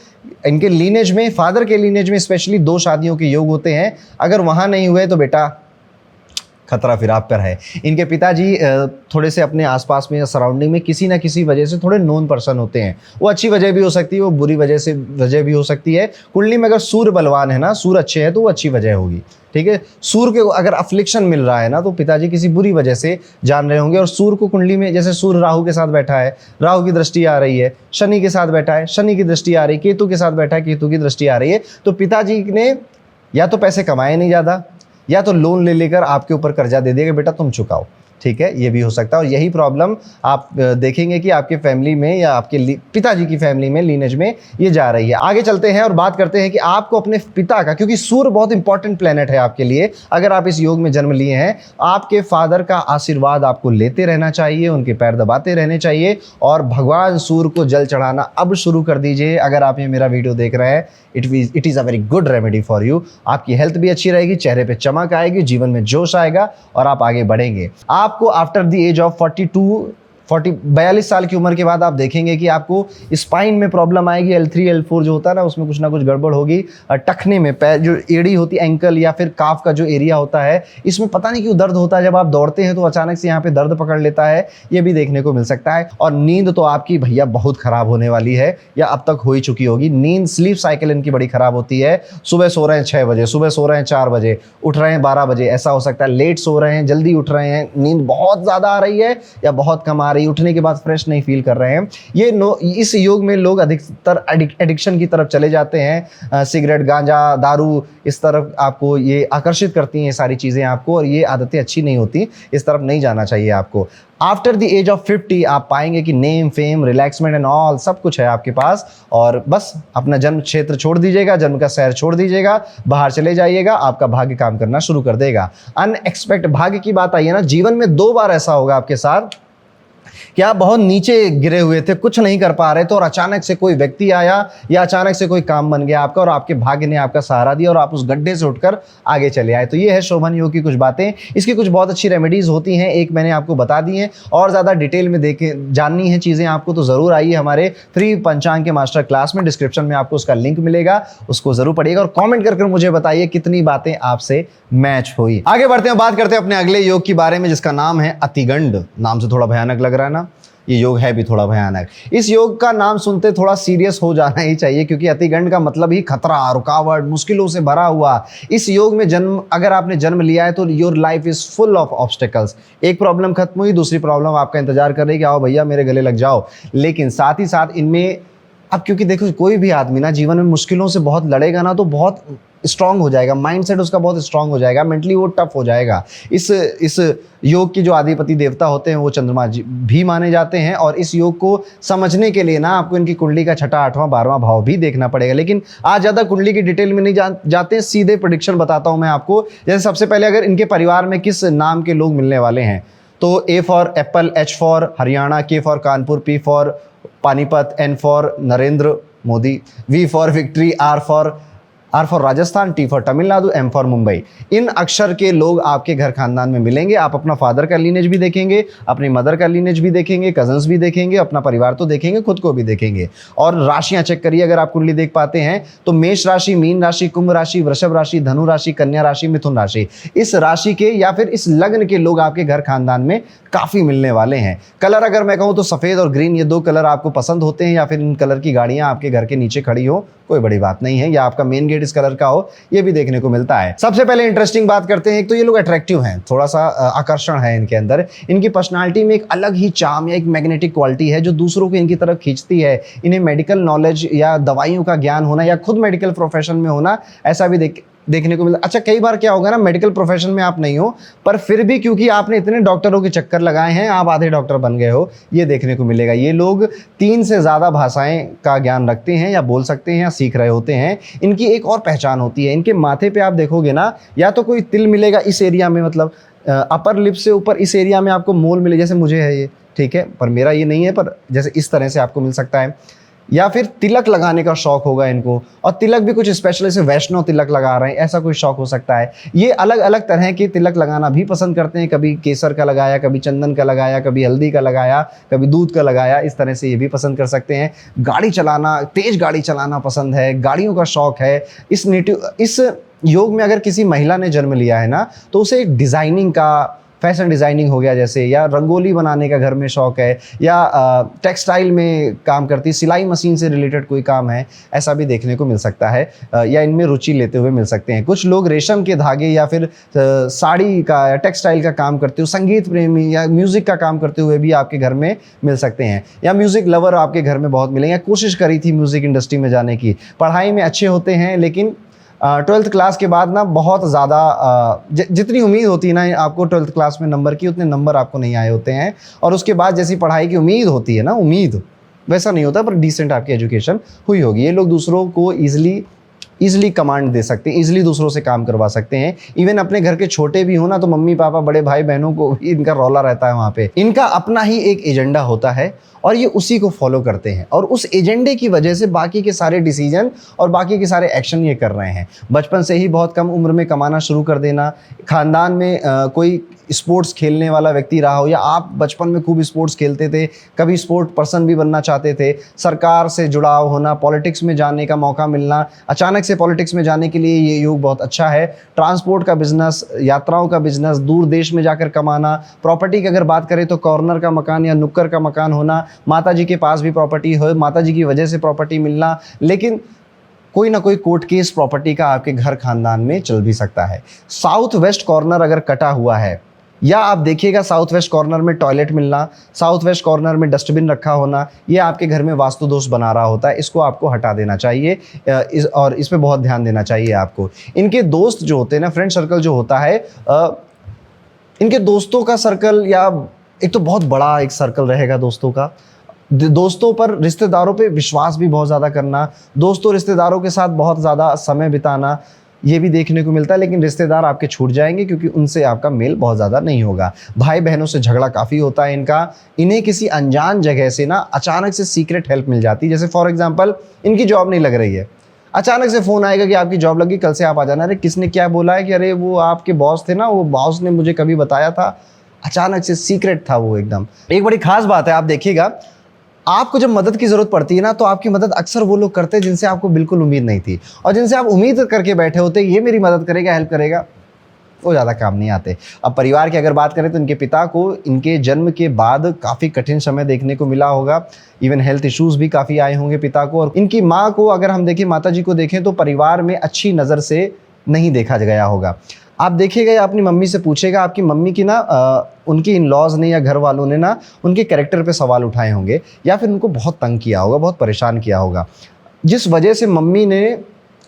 इनके लीनेज में, फादर के लीनेज में स्पेशली 2 शादियों के योग होते हैं। अगर वहाँ नहीं हुए तो बेटा खतरा फिर आप पर है। इनके पिताजी थोड़े से अपने आसपास में या सराउंडिंग में किसी ना किसी वजह से थोड़े नोन पर्सन होते हैं। वो अच्छी वजह भी हो सकती है, वो बुरी वजह भी हो सकती है। कुंडली में अगर सूर्य बलवान है ना, सूर्य अच्छे है, तो वो अच्छी वजह होगी, ठीक है। सूर्य के अगर अफ्लिक्शन मिल रहा है ना, तो पिताजी किसी बुरी वजह से जान रहे होंगे। और सूर्य को कुंडली में, जैसे सूर्य राहु के साथ बैठा है, राहु की दृष्टि आ रही है, शनि के साथ बैठा है, शनि की दृष्टि आ रही है, केतु के साथ बैठा है, केतु की दृष्टि आ रही है, तो पिताजी ने या तो पैसे कमाए नहीं ज़्यादा, या तो लोन ले लेकर आपके ऊपर कर्जा दे देगा, बेटा तुम चुकाओ, ठीक है, ये भी हो सकता है। और यही प्रॉब्लम आप देखेंगे कि आपके फैमिली में या आपके पिताजी की फैमिली में, लीनेज में ये जा रही है। आगे चलते हैं और बात करते हैं कि आपको अपने पिता का, क्योंकि सूर्य बहुत इंपॉर्टेंट प्लेनेट है आपके लिए, अगर आप इस योग में जन्म लिए हैं, आपके फादर का आशीर्वाद आपको लेते रहना चाहिए, उनके पैर दबाते रहने चाहिए, और भगवान सूर्य को जल चढ़ाना अब शुरू कर दीजिए। अगर आप ये मेरा वीडियो देख रहे हैं, it is a very good remedy for you. आपकी हेल्थ भी अच्छी रहेगी, चेहरे पे चमक आएगी, जीवन में जोश आएगा, और आप आगे बढ़ेंगे। आपको आफ्टर द एज ऑफ 42 साल की उम्र के बाद आप देखेंगे कि आपको स्पाइन में प्रॉब्लम आएगी। L3 L4 जो होता है ना, उसमें कुछ ना कुछ गड़बड़ होगी। टखने में, पैर जो एड़ी होती है, एंकल या फिर काफ का जो एरिया होता है, इसमें पता नहीं क्यों दर्द होता है। जब आप दौड़ते हैं तो अचानक से यहाँ पे दर्द पकड़ लेता है, ये भी देखने को मिल सकता है। और नींद तो आपकी भैया बहुत खराब होने वाली है, या अब तक हो ही चुकी होगी। नींद, स्लीप साइकिल इनकी बड़ी खराब होती है। सुबह सो रहे हैं 6 बजे, सुबह सो रहे हैं 4 बजे, उठ रहे हैं 12 बजे, ऐसा हो सकता है। लेट सो रहे हैं, जल्दी उठ रहे हैं, नींद बहुत ज़्यादा आ रही है या बहुत कम आ रही, उठने के बाद फ्रेश नहीं फील कर रहे हैं। इस योग में लोग अधिकतर एडिक्शन की तरफ चले जाते हैं, सिगरेट, गांजा, दारू, इस तरफ आपको ये आकर्षित करती हैं ये सारी चीज़ें आपको, और ये आदतें अच्छी नहीं होती, इस तरफ नहीं जाना चाहिए आपको। आफ्टर द एज ऑफ 50 आप पाएंगे कि name, fame, relaxment and all सब कुछ है आपके पास, और बस अपना जन्म क्षेत्र छोड़ दीजिएगा, जन्म का शहर छोड़ दीजिएगा, बाहर चले जाइएगा, आपका भाग्य काम करना शुरू कर देगा। अनएक्सपेक्ट भाग्य की बात आई है ना, जीवन में 2 बार ऐसा होगा आपके साथ कि आप बहुत नीचे गिरे हुए थे, कुछ नहीं कर पा रहे थे, और अचानक से कोई व्यक्ति आया या अचानक से कोई काम बन गया आपका, और आपके भाग्य ने आपका सहारा दिया और आप उस गड्ढे से उठकर आगे चले आए। तो ये है शोभन योग की कुछ बातें। इसकी कुछ बहुत अच्छी रेमेडीज होती हैं, एक मैंने आपको बता दी है, और ज़्यादा डिटेल में जाननी है चीज़ें आपको तो ज़रूर आइए हमारे फ्री पंचांग के मास्टर क्लास में, डिस्क्रिप्शन में आपको उसका लिंक मिलेगा, उसको ज़रूर पढ़िएगा और कॉमेंट करके मुझे बताइए कितनी बातें आपसे मैच हुई। आगे बढ़ते हैं, बात करते हैं अपने अगले योग के बारे में, जिसका नाम है अतिगंड। नाम से थोड़ा भयानक लग रहा है ना, ये योग है भी थोड़ा भयानक। इस योग का नाम सुनते थोड़ा सीरियस हो जाना ही चाहिए, क्योंकि अतिगंड का मतलब ही खतरा, रुकावट, मुश्किलों से भरा हुआ। इस योग में अगर आपने जन्म लिया है तो your life is full of obstacles. एक प्रॉब्लम खत्म हुई, दूसरी प्रॉब्लम आपका इंतजार कर रही है कि आओ भैया मेरे गले लग जाओ। लेकिन साथ ही साथ इनमें अब, क्योंकि देखो कोई भी आदमी ना जीवन में मुश्किलों से बहुत लड़ेगा ना, तो बहुत स्ट्रांग हो जाएगा, माइंडसेट उसका बहुत स्ट्रांग हो जाएगा, मेंटली वो टफ हो जाएगा। इस योग की जो आदिपति देवता होते हैं वो चंद्रमा जी भी माने जाते हैं, और इस योग को समझने के लिए ना आपको इनकी कुंडली का 6ठा, 8वां, 12वां भाव भी देखना पड़ेगा। लेकिन आज ज़्यादा कुंडली की डिटेल में नहीं जाते, सीधे प्रेडिक्शन बताता हूँ मैं आपको। जैसे सबसे पहले अगर इनके परिवार में किस नाम के लोग मिलने वाले हैं, तो A for apple, H for Haryana, K for Kanpur, P for Panipat, N for Narendra Modi, V for victory, R for Rajasthan, T for Tamil Nadu, M for Mumbai. इन अक्षर के लोग आपके घर खानदान में मिलेंगे। आप अपना फादर का लीनेज भी देखेंगे, अपनी मदर का लीनेज भी देखेंगे, कजन्स भी देखेंगे, अपना परिवार तो देखेंगे, खुद को भी देखेंगे। और राशियां चेक करिए, अगर आप कुंडली देख पाते हैं तो मेष राशि, मीन राशि, कुंभ राशि, वृषभ राशि, धनु राशि, कन्या राशि, मिथुन राशि, इस राशि के या फिर इस लग्न के लोग आपके घर खानदान में काफ़ी मिलने वाले हैं। कलर अगर मैं कहूँ तो सफ़ेद और ग्रीन, ये 2 कलर आपको पसंद होते हैं, या फिर इन कलर की गाड़ियाँ आपके घर के नीचे खड़ी हो, कोई बड़ी बात नहीं है, या आपका मेन गेट इस कलर का हो, ये भी देखने को मिलता है। सबसे पहले इंटरेस्टिंग बात करते हैं, एक तो ये लोग अट्रैक्टिव हैं, थोड़ा सा आकर्षण है इनके अंदर, इनकी पर्सनालिटी में एक अलग ही चार्म या एक मैग्नेटिक क्वालिटी है जो दूसरों को इनकी तरफ खींचती है। इन्हें मेडिकल नॉलेज या दवाइयों का ज्ञान होना या खुद मेडिकल प्रोफेशन में होना, ऐसा भी देखने को मिलता। अच्छा, कई बार क्या होगा ना, मेडिकल प्रोफेशन में आप नहीं हो, पर फिर भी क्योंकि आपने इतने डॉक्टरों के चक्कर लगाए हैं, आप आधे डॉक्टर बन गए हो, ये देखने को मिलेगा। ये लोग 3 से ज़्यादा भाषाएं का ज्ञान रखते हैं, या बोल सकते हैं, या सीख रहे होते हैं। इनकी एक और पहचान होती है, इनके माथे पे आप देखोगे ना, या तो कोई तिल मिलेगा इस एरिया में, मतलब अपर लिप से ऊपर इस एरिया में आपको मोल मिले, जैसे मुझे है ये, ठीक है, पर मेरा ये नहीं है, पर जैसे इस तरह से आपको मिल सकता है। या फिर तिलक लगाने का शौक होगा इनको, और तिलक भी कुछ स्पेशल, जैसे वैष्णव तिलक लगा रहे हैं, ऐसा कोई शौक हो सकता है। ये अलग अलग तरह के तिलक लगाना भी पसंद करते हैं, कभी केसर का लगाया, कभी चंदन का लगाया, कभी हल्दी का लगाया, कभी दूध का लगाया, इस तरह से ये भी पसंद कर सकते हैं। गाड़ी चलाना, तेज गाड़ी चलाना पसंद है, गाड़ियों का शौक है। इस योग में अगर किसी महिला ने जन्म लिया है ना, तो उसे डिज़ाइनिंग का, फैशन डिज़ाइनिंग हो गया जैसे, या रंगोली बनाने का घर में शौक है, या टेक्सटाइल में काम करती, सिलाई मशीन से रिलेटेड कोई काम है, ऐसा भी देखने को मिल सकता है, या इनमें रुचि लेते हुए मिल सकते हैं। कुछ लोग रेशम के धागे या फिर साड़ी का या टेक्सटाइल का काम करते हुए, संगीत प्रेमी या म्यूज़िक का काम करते हुए भी आपके घर में मिल सकते हैं, या म्यूज़िक लवर आपके घर में बहुत मिलेंगे। कोशिश करी थी म्यूज़िक इंडस्ट्री में जाने की, पढ़ाई में अच्छे होते हैं, लेकिन 12th क्लास के बाद ना बहुत ज़्यादा जितनी उम्मीद होती है ना आपको 12th क्लास में नंबर की, उतने नंबर आपको नहीं आए होते हैं, और उसके बाद जैसी पढ़ाई की उम्मीद होती है ना, उम्मीद वैसा नहीं होता, पर डिसेंट आपकी एजुकेशन हुई होगी। ये लोग दूसरों को ईजिली कमांड दे सकते हैं, ईजिली दूसरों से काम करवा सकते हैं। इवन अपने घर के छोटे भी हो ना, तो मम्मी पापा, बड़े भाई बहनों को भी इनका रौला रहता है वहाँ पे। इनका अपना ही एक एजेंडा होता है, और ये उसी को फॉलो करते हैं, और उस एजेंडे की वजह से बाकी के सारे डिसीजन और बाकी के सारे एक्शन ये कर रहे हैं। बचपन से ही बहुत कम उम्र में कमाना शुरू कर देना, खानदान में कोई स्पोर्ट्स खेलने वाला व्यक्ति रहा हो, या आप बचपन में खूब स्पोर्ट्स खेलते थे, कभी स्पोर्ट पर्सन भी बनना चाहते थे, सरकार से जुड़ाव होना, पॉलिटिक्स में जाने का मौका मिलना, अचानक से पॉलिटिक्स में जाने के लिए ये योग बहुत अच्छा है। ट्रांसपोर्ट का बिजनेस, यात्राओं का बिजनेस, दूर देश में जाकर कमाना, प्रॉपर्टी की अगर बात करें तो कॉर्नर का मकान या नुक्कड़ का मकान होना, माताजी के पास भी प्रॉपर्टी हो, माताजी की वजह से प्रॉपर्टी मिलना, लेकिन कोई ना कोई कोर्ट केस प्रॉपर्टी का आपके घर खानदान में चल भी सकता है। साउथ वेस्ट कॉर्नर अगर कटा हुआ है या आप देखिएगा साउथ वेस्ट कॉर्नर में टॉयलेट मिलना, साउथ वेस्ट कॉर्नर में डस्टबिन रखा होना, ये आपके घर में वास्तु दोष बना रहा होता है। इसको आपको हटा देना चाहिए और इस पे बहुत ध्यान देना चाहिए आपको। इनके दोस्त जो होते हैं ना, फ्रेंड सर्कल जो होता है, इनके दोस्तों का सर्कल या एक तो बहुत बड़ा एक सर्कल रहेगा दोस्तों का। दोस्तों पर, रिश्तेदारों पे विश्वास भी बहुत ज़्यादा करना, दोस्तों रिश्तेदारों के साथ बहुत ज़्यादा समय बिताना, ये भी देखने को मिलता है। लेकिन रिश्तेदार आपके छूट जाएंगे क्योंकि उनसे आपका मेल बहुत ज़्यादा नहीं होगा। भाई बहनों से झगड़ा काफ़ी होता है इनका। इन्हें किसी अनजान जगह से ना अचानक से सीक्रेट हेल्प मिल जाती है। जैसे फॉर एग्जांपल, इनकी जॉब नहीं लग रही है, अचानक से फ़ोन आएगा कि आपकी जॉब लगी, कल से आप आ जाना। अरे किसने क्या बोला है? कि अरे वो आपके बॉस थे ना, वो बॉस ने मुझे कभी बताया था। अचानक से सीक्रेट था वो एकदम। एक बड़ी खास बात है, आप देखिएगा, आपको जब मदद की ज़रूरत पड़ती है ना, तो आपकी मदद अक्सर वो लोग करते हैं जिनसे आपको बिल्कुल उम्मीद नहीं थी, और जिनसे आप उम्मीद करके बैठे होते ये मेरी मदद करेगा, हेल्प करेगा, वो ज़्यादा काम नहीं आते। अब परिवार की अगर बात करें तो इनके पिता को इनके जन्म के बाद काफ़ी कठिन समय देखने को मिला होगा। इवन हेल्थ इश्यूज़ भी काफ़ी आए होंगे पिता को। और इनकी माँ को अगर हम देखें, माता जी को देखें, तो परिवार में अच्छी नज़र से नहीं देखा गया होगा। आप देखिएगा या अपनी मम्मी से पूछेगा, आपकी मम्मी की ना उनकी इन लॉज ने या घर वालों ने ना उनके कैरेक्टर पे सवाल उठाए होंगे, या फिर उनको बहुत तंग किया होगा, बहुत परेशान किया होगा, जिस वजह से मम्मी ने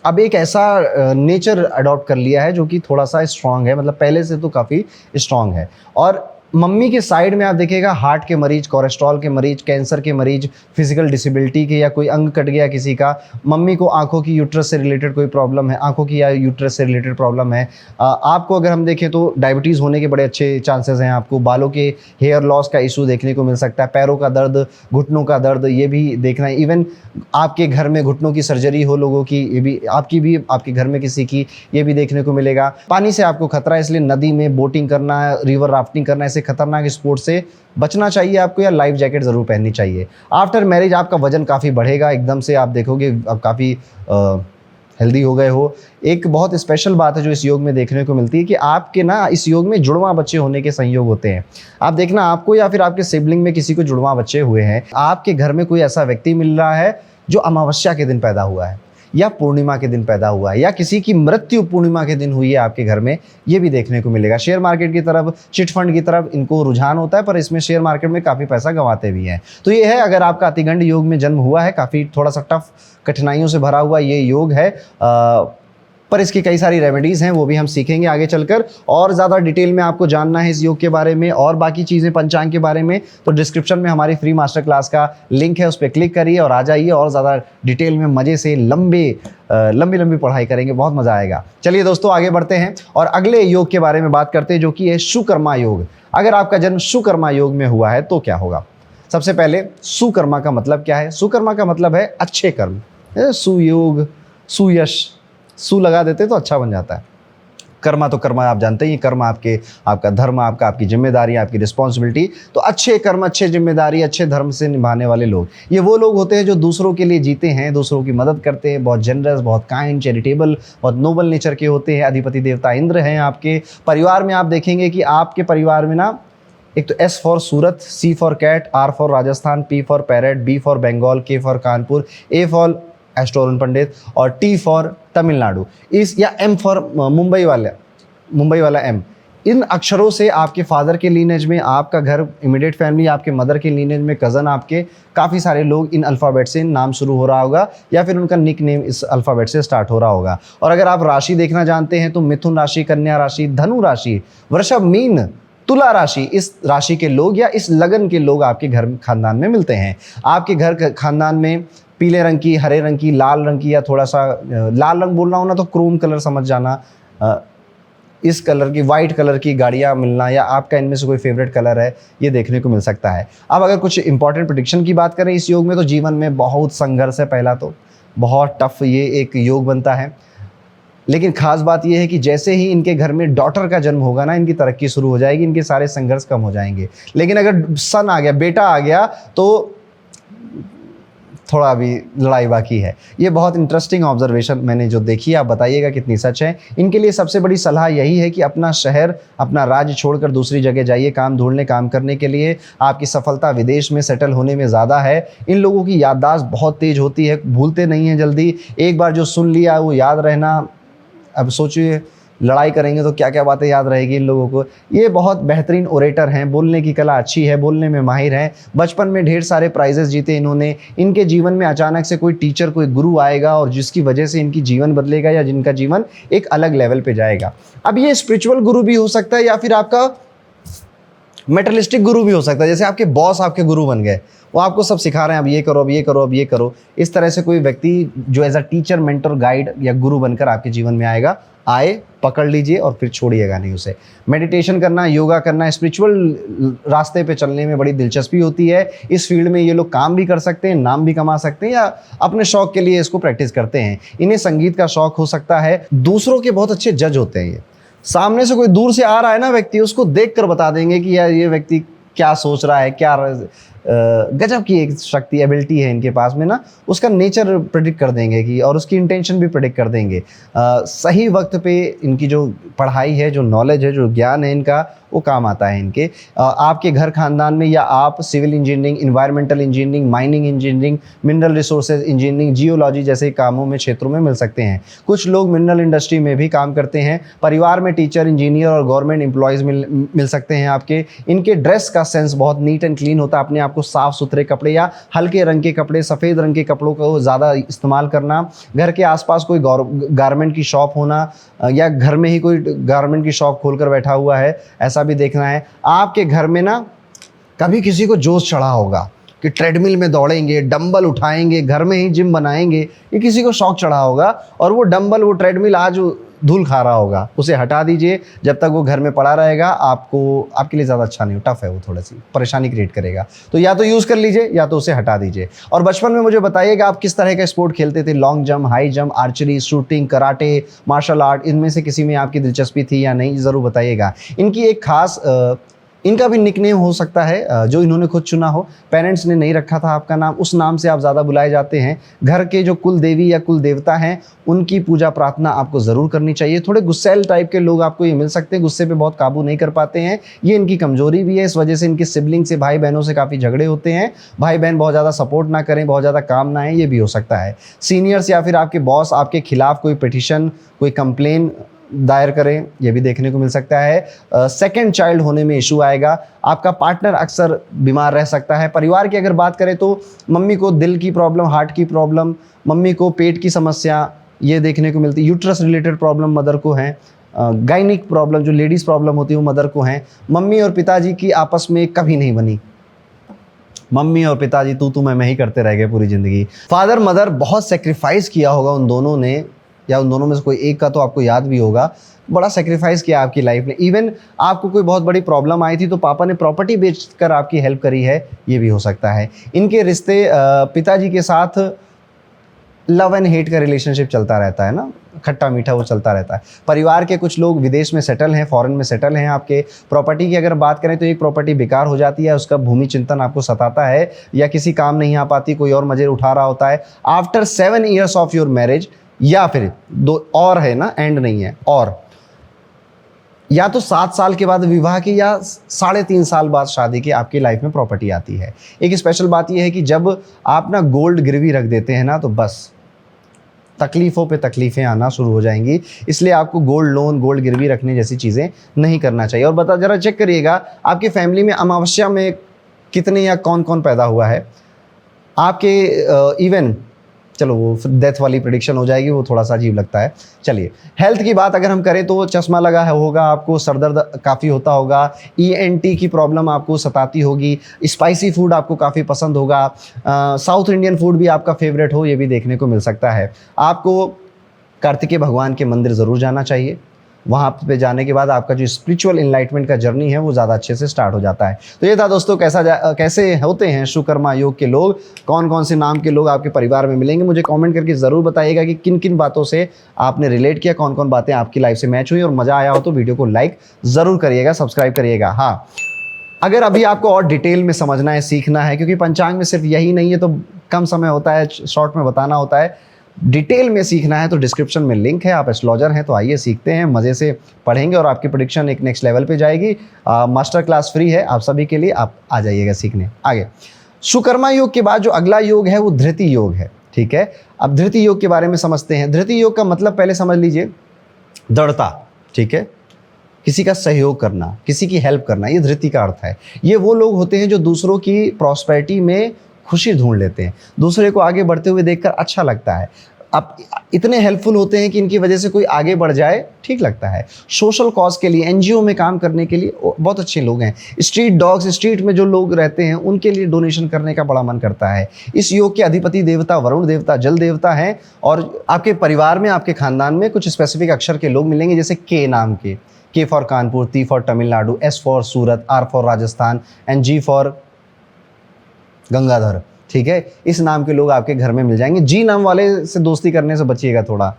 अब एक ऐसा नेचर अडॉप्ट कर लिया है जो कि थोड़ा सा स्ट्रांग है, मतलब पहले से तो काफ़ी स्ट्रांग है। और मम्मी के साइड में आप देखिएगा हार्ट के मरीज, कोलेस्ट्रॉल के मरीज, कैंसर के मरीज, फिजिकल डिसेबिलिटी के, या कोई अंग कट गया किसी का, मम्मी को आंखों की यूट्रस से रिलेटेड कोई प्रॉब्लम है, आंखों की या यूट्रस से रिलेटेड प्रॉब्लम है। आपको अगर हम देखें तो डायबिटीज़ होने के बड़े अच्छे चांसेस हैं। आपको बालों के हेयर लॉस का इशू देखने को मिल सकता है, पैरों का दर्द, घुटनों का दर्द, ये भी देखना है। इवन आपके घर में घुटनों की सर्जरी हो लोगों की, ये भी आपके घर में किसी की, ये भी देखने को मिलेगा। पानी से आपको खतरा है, इसलिए नदी में बोटिंग करना, रिवर राफ्टिंग करना, ऐसे खतरनाक स्पोर्ट से बचना चाहिए आपको, या लाइफ जैकेट ज़रूर पहननी चाहिए। आफ्टर मैरिज आपका वजन काफ़ी बढ़ेगा, एकदम से आप देखोगे आप काफ़ी हेल्दी हो गए हो। एक बहुत स्पेशल बात है जो इस योग में देखने को मिलती है कि आपके ना इस योग में जुड़वा बच्चे होने के संयोग होते हैं। आप देखना, आपको या फिर आपके सिबलिंग में किसी को जुड़वा बच्चे हुए हैं, आपके घर में कोई ऐसा व्यक्ति मिल रहा है जो अमावस्या के दिन पैदा हुआ है, या पूर्णिमा के दिन पैदा हुआ है, या किसी की मृत्यु पूर्णिमा के दिन हुई है आपके घर में, ये भी देखने को मिलेगा। शेयर मार्केट की तरफ, चिट फंड की तरफ इनको रुझान होता है, पर इसमें शेयर मार्केट में काफ़ी पैसा गंवाते भी हैं। तो ये है, अगर आपका अतिगंड योग में जन्म हुआ है, काफ़ी थोड़ा सा टफ, कठिनाइयों से भरा हुआ ये योग है, पर इसकी कई सारी रेमेडीज़ हैं, वो भी हम सीखेंगे आगे चलकर। और ज़्यादा डिटेल में आपको जानना है इस योग के बारे में और बाकी चीज़ें पंचांग के बारे में, तो डिस्क्रिप्शन में हमारी फ्री मास्टर क्लास का लिंक है, उस पर क्लिक करिए और आ जाइए, और ज़्यादा डिटेल में मज़े से लंबी पढ़ाई करेंगे, बहुत मज़ा आएगा। चलिए दोस्तों, आगे बढ़ते हैं और अगले योग के बारे में बात करते हैं, जो कि है सुकर्मा योग। अगर आपका जन्म सुकर्मा योग में हुआ है तो क्या होगा? सबसे पहले, सुकर्मा का मतलब क्या है? सुकर्मा का मतलब है अच्छे कर्म, सुयोग, सुयश, सु लगा देते तो अच्छा बन जाता है। कर्मा तो कर्मा आप जानते ही, कर्म आपका धर्म, आपकी जिम्मेदारी, आपकी रिस्पॉन्सिबिलिटी। तो अच्छे कर्म, अच्छे जिम्मेदारी, अच्छे धर्म से निभाने वाले लोग, ये वो लोग होते हैं जो दूसरों के लिए जीते हैं, दूसरों की मदद करते हैं, बहुत जनरस, बहुत काइंड, चैरिटेबल, बहुत नोबल नेचर के होते हैं। अधिपति देवता इंद्र हैं आपके परिवार में। आप देखेंगे कि आपके परिवार में ना, एक तो S for Surat, C for cat, R for Rajasthan, P for parrot, B for Bengal, K for Kanpur, A for एस्ट्रोरन पंडित, और T फॉर तमिलनाडु, या M फॉर मुंबई वाला M। इन अक्षरों से आपके फादर के लीनेज में, आपका घर, इमीडिएट फैमिली, आपके मदर के लीनेज में, कज़न आपके, काफ़ी सारे लोग इन अल्फ़ाबेट से नाम शुरू हो रहा होगा, या फिर उनका निक नेम इस अल्फ़ाबेट से स्टार्ट हो रहा होगा। और अगर आप राशि देखना जानते हैं तो मिथुन राशि, कन्या राशि, धनु राशि, वृषभ, मीन, तुला राशि, इस राशि के लोग या इस लगन के लोग आपके घर खानदान में मिलते हैं। आपके घर खानदान में पीले रंग की, हरे रंग की, लाल रंग की, या थोड़ा सा लाल रंग बोलना हो ना तो क्रोम कलर समझ जाना, इस कलर की, वाइट कलर की गाड़ियाँ मिलना, या आपका इनमें से कोई फेवरेट कलर है, ये देखने को मिल सकता है। अब अगर कुछ इंपॉर्टेंट प्रेडिक्शन की बात करें इस योग में, तो जीवन में बहुत संघर्ष है। पहला तो बहुत टफ ये एक योग बनता है, लेकिन खास बात यह है कि जैसे ही इनके घर में डॉटर का जन्म होगा ना, इनकी तरक्की शुरू हो जाएगी, इनके सारे संघर्ष कम हो जाएंगे। लेकिन अगर सन आ गया, बेटा आ गया, तो थोड़ा अभी लड़ाई बाकी है। ये बहुत इंटरेस्टिंग ऑब्जर्वेशन मैंने जो देखी है, आप बताइएगा कितनी सच है। इनके लिए सबसे बड़ी सलाह यही है कि अपना शहर, अपना राज्य छोड़कर दूसरी जगह जाइए काम ढूंढने, काम करने के लिए। आपकी सफलता विदेश में सेटल होने में ज़्यादा है। इन लोगों की याददाश्त बहुत तेज़ होती है, भूलते नहीं हैं जल्दी। एक बार जो सुन लिया वो याद रहना, अब सोचिए लड़ाई करेंगे तो क्या क्या बातें याद रहेगी इन लोगों को। ये बहुत बेहतरीन ओरेटर हैं, बोलने की कला अच्छी है, बोलने में माहिर हैं, बचपन में ढेर सारे प्राइजेस जीते इन्होंने। इनके जीवन में अचानक से कोई टीचर, कोई गुरु आएगा और जिसकी वजह से इनकी जीवन बदलेगा या जिनका जीवन एक अलग लेवल पे जाएगा। अब ये स्पिरिचुअल गुरु भी हो सकता है या फिर आपका मेटलिस्टिक गुरु भी हो सकता है, जैसे आपके बॉस आपके गुरु बन गए, वो आपको सब सिखा रहे हैं, अब ये करो, अब ये करो, अब ये करो। इस तरह से कोई व्यक्ति जो as a teacher, mentor, guide या गुरु बनकर आपके जीवन में आएगा, आए, पकड़ लीजिए और फिर छोड़िएगा नहीं उसे। मेडिटेशन करना, योगा करना, स्पिरिचुअल रास्ते पे चलने में बड़ी दिलचस्पी होती है। इस फील्ड में ये लोग काम भी कर सकते हैं, नाम भी कमा सकते हैं, या अपने शौक के लिए इसको प्रैक्टिस करते हैं। इन्हें संगीत का शौक हो सकता है। दूसरों के बहुत अच्छे जज होते हैं ये। सामने से कोई दूर से आ रहा है ना व्यक्ति, उसको देखकर बता देंगे कि यार ये व्यक्ति क्या सोच रहा है, क्या गजब की एक शक्ति, एबिलिटी है इनके पास में ना, उसका नेचर प्रेडिक्ट कर देंगे कि, और उसकी इंटेंशन भी प्रेडिक्ट कर देंगे। सही वक्त पे इनकी जो पढ़ाई है, जो नॉलेज है, जो ज्ञान है इनका, वो काम आता है इनके। आपके घर खानदान में या आप civil engineering, environmental engineering, mining engineering, mineral resources engineering, geology जैसे कामों में, क्षेत्रों में मिल सकते हैं। कुछ लोग मिनरल इंडस्ट्री में भी काम करते हैं। परिवार में टीचर, इंजीनियर और गवर्नमेंट एम्प्लॉयज़ मिल सकते हैं आपके। इनके ड्रेस का सेंस बहुत नीट एंड क्लीन होता है। अपने आप को साफ़ सुथरे कपड़े या हल्के रंग के कपड़े, सफ़ेद रंग के कपड़ों को ज़्यादा इस्तेमाल करना। घर के आसपास कोई गारमेंट की शॉप होना, या घर में ही कोई गारमेंट की शॉप खोलकर बैठा हुआ है, ऐसा भी देखना है। आपके घर में ना कभी किसी को जोश चढ़ा होगा कि ट्रेडमिल में दौड़ेंगे, डंबल उठाएंगे, घर में ही जिम बनाएंगे, ये किसी को शौक चढ़ा होगा, और वो डंबल, वो ट्रेडमिल आज धूल खा रहा होगा। उसे हटा दीजिए। जब तक वो घर में पड़ा रहेगा आपके लिए ज़्यादा अच्छा नहीं हो, टफ है, वो थोड़ा सी परेशानी क्रिएट करेगा। तो या तो यूज़ कर लीजिए या तो उसे हटा दीजिए। और बचपन में मुझे बताइएगा आप किस तरह का स्पोर्ट खेलते थे। Long jump, high jump, archery, shooting, karate, martial art, इनमें से किसी में आपकी दिलचस्पी थी या नहीं, ज़रूर बताइएगा। इनकी एक खास इनका भी निकनेम हो सकता है जो इन्होंने खुद चुना हो, पेरेंट्स ने नहीं रखा था आपका नाम, उस नाम से आप ज़्यादा बुलाए जाते हैं। घर के जो कुल देवी या कुल देवता हैं उनकी पूजा प्रार्थना आपको ज़रूर करनी चाहिए। थोड़े गुस्सैल टाइप के लोग आपको ये मिल सकते हैं, गुस्से पे बहुत काबू नहीं कर पाते हैं, ये इनकी कमजोरी भी है। इस वजह से इनके सिबलिंग से, भाई बहनों से काफ़ी झगड़े होते हैं। भाई बहन बहुत ज़्यादा सपोर्ट ना करें, बहुत ज़्यादा काम ना आए, ये भी हो सकता है। सीनियर्स या फिर आपके बॉस आपके खिलाफ कोई पिटिशन, कोई कंप्लेन दायर करें, यह भी देखने को मिल सकता है। सेकंड चाइल्ड होने में इशू आएगा। आपका पार्टनर अक्सर बीमार रह सकता है। परिवार की अगर बात करें तो मम्मी को दिल की प्रॉब्लम, हार्ट की प्रॉब्लम, मम्मी को पेट की समस्या ये देखने को मिलती है। यूट्रस रिलेटेड प्रॉब्लम मदर को है। गायनिक प्रॉब्लम जो लेडीज़ प्रॉब्लम होती है वो मदर को है। मम्मी और पिताजी की आपस में कभी नहीं बनी। मम्मी और पिताजी तू मैं ही करते रह गए पूरी ज़िंदगी। फादर मदर बहुत सेक्रीफाइस किया होगा उन दोनों ने, या उन दोनों में से कोई एक का तो आपको याद भी होगा, बड़ा सेक्रीफाइस किया आपकी लाइफ में। इवन आपको कोई बहुत बड़ी प्रॉब्लम आई थी तो पापा ने प्रॉपर्टी बेचकर आपकी हेल्प करी है, ये भी हो सकता है। इनके रिश्ते पिताजी के साथ लव एंड हेट का रिलेशनशिप चलता रहता है ना, खट्टा मीठा वो चलता रहता है। परिवार के कुछ लोग विदेश में सेटल हैं, फॉरेन में सेटल हैं आपके। प्रॉपर्टी की अगर बात करें तो एक प्रॉपर्टी बेकार हो जाती है, उसका भूमि चिंतन आपको सताता है, या किसी काम नहीं आ पाती, कोई और मजे उठा रहा होता है। After 7 years of your marriage, या फिर दो और है ना, एंड नहीं है, और या तो 7 साल के बाद विवाह की या 3.5 साल बाद शादी की आपकी लाइफ में प्रॉपर्टी आती है। एक स्पेशल बात यह है कि जब आप ना गोल्ड गिरवी रख देते हैं ना तो बस तकलीफ़ों पे तकलीफ़ें आना शुरू हो जाएंगी। इसलिए आपको गोल्ड लोन, गोल्ड गिरवी रखने जैसी चीज़ें नहीं करना चाहिए। और ज़रा चेक करिएगा आपकी फैमिली में अमावस्या में कितने या कौन कौन पैदा हुआ है आपके। इवन चलो वो डेथ वाली प्रेडिक्शन हो जाएगी, वो थोड़ा सा अजीब लगता है। चलिए हेल्थ की बात अगर हम करें तो चश्मा लगा है होगा आपको, सर दर्द काफ़ी होता होगा, ENT की प्रॉब्लम आपको सताती होगी, स्पाइसी फूड आपको काफ़ी पसंद होगा, साउथ इंडियन फूड भी आपका फेवरेट हो, ये भी देखने को मिल सकता है। आपको कार्तिकेय भगवान के मंदिर ज़रूर जाना चाहिए। वहाँ पे जाने के बाद आपका जो स्पिरिचुअल इनलाइटमेंट का जर्नी है वो ज़्यादा अच्छे से स्टार्ट हो जाता है। तो ये था दोस्तों कैसे होते हैं शुकर्मा योग के लोग, कौन कौन से नाम के लोग आपके परिवार में मिलेंगे। मुझे कमेंट करके ज़रूर बताइएगा कि किन किन बातों से आपने रिलेट किया, कौन कौन बातें आपकी लाइफ से मैच हुई, और मज़ा आया हो तो वीडियो को लाइक ज़रूर करिएगा, सब्सक्राइब करिएगा। हाँ, अगर अभी आपको और डिटेल में समझना है, सीखना है, क्योंकि पंचांग में सिर्फ यही नहीं है तो कम समय होता है, शॉर्ट में बताना होता है, डिटेल में सीखना है तो डिस्क्रिप्शन में लिंक है। आप एस्ट्रोलॉजर हैं तो आइए सीखते हैं, मज़े से पढ़ेंगे और आपकी प्रेडिक्शन एक नेक्स्ट लेवल पे जाएगी। मास्टर क्लास फ्री है आप सभी के लिए, आप आ जाइएगा सीखने। आगे शुकर्मा योग के बाद जो अगला योग है वो धृति योग है, ठीक है। अब धृति योग के बारे में समझते हैं। धृति योग का मतलब पहले समझ लीजिए, दृढ़ता। ठीक है, किसी का सहयोग करना, किसी की हेल्प करना, ये धृति का अर्थ है। ये वो लोग होते हैं जो दूसरों की प्रॉस्पेरिटी में खुशी ढूंढ लेते हैं, दूसरे को आगे बढ़ते हुए देखकर अच्छा लगता है। अब इतने हेल्पफुल होते हैं कि इनकी वजह से कोई आगे बढ़ जाए, ठीक लगता है। सोशल कॉज के लिए, एनजीओ में काम करने के लिए बहुत अच्छे लोग हैं। स्ट्रीट डॉग्स, स्ट्रीट में जो लोग रहते हैं उनके लिए डोनेशन करने का बड़ा मन करता है। इस योग के अधिपति देवता वरुण देवता, जल देवता हैं। और आपके परिवार में, आपके खानदान में कुछ स्पेसिफिक अक्षर के लोग मिलेंगे, जैसे के नाम के, K for Kanpur, T for Tamil Nadu, S for Surat, R for Rajasthan and G for Gangadhar, ठीक है। इस नाम के लोग आपके घर में मिल जाएंगे। जी नाम वाले से दोस्ती करने से बचिएगा, थोड़ा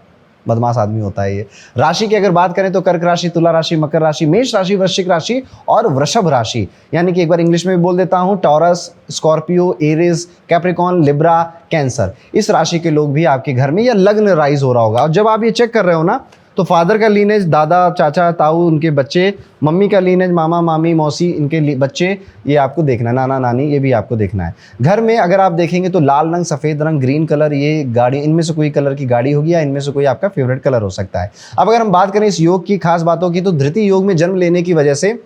बदमाश आदमी होता है ये। राशि की अगर बात करें तो कर्क राशि, तुला राशि, मकर राशि, मेष राशि, वृश्चिक राशि और वृषभ राशि, यानी कि एक बार इंग्लिश में भी बोल देता हूं, Taurus, Scorpio, Aries, Capricorn, Libra, Cancer, इस राशि के लोग भी आपके घर में या लग्न राइज हो रहा होगा। और जब आप ये चेक कर रहे हो ना, तो फादर का लीनेज, दादा, चाचा, ताऊ, उनके बच्चे, मम्मी का लीनेज, मामा, मामी, मौसी, इनके बच्चे, ये आपको देखना है, नाना, नानी, ये भी आपको देखना है। घर में अगर आप देखेंगे तो लाल रंग, सफ़ेद रंग, ग्रीन कलर, ये गाड़ी, इनमें से कोई कलर की गाड़ी होगी या इनमें से कोई आपका फेवरेट कलर हो सकता है। अब अगर हम बात करें इस योग की खास बातों की, तो धृति योग में जन्म लेने की वजह से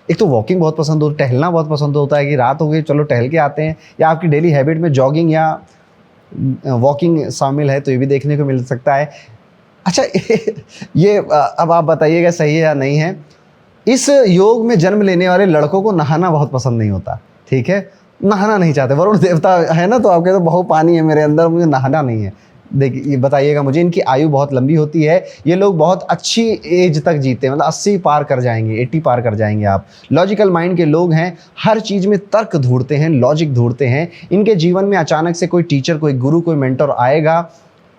एक तो वॉकिंग बहुत पसंद होता है, टहलना बहुत पसंद होता है कि रात हो गई चलो टहल के आते हैं, या आपकी डेली हैबिट में जॉगिंग या वॉकिंग शामिल है तो ये भी देखने को मिल सकता है। अच्छा ये अब आप बताइएगा सही है या नहीं है। इस योग में जन्म लेने वाले लड़कों को नहाना बहुत पसंद नहीं होता, ठीक है, नहाना नहीं चाहते। वरुण देवता है ना, तो आप कहते बहुत पानी है मेरे अंदर, मुझे नहाना नहीं है। देखिए, ये बताइएगा मुझे, इनकी आयु बहुत लंबी होती है, ये लोग बहुत अच्छी एज तक जीते हैं, मतलब 80 पार कर जाएंगे, 80 पार कर जाएंगे आप। लॉजिकल माइंड के लोग हैं, हर चीज़ में तर्क ढूंढते हैं, लॉजिक ढूंढते हैं। इनके जीवन में अचानक से कोई टीचर, कोई गुरु, कोई मेंटर आएगा।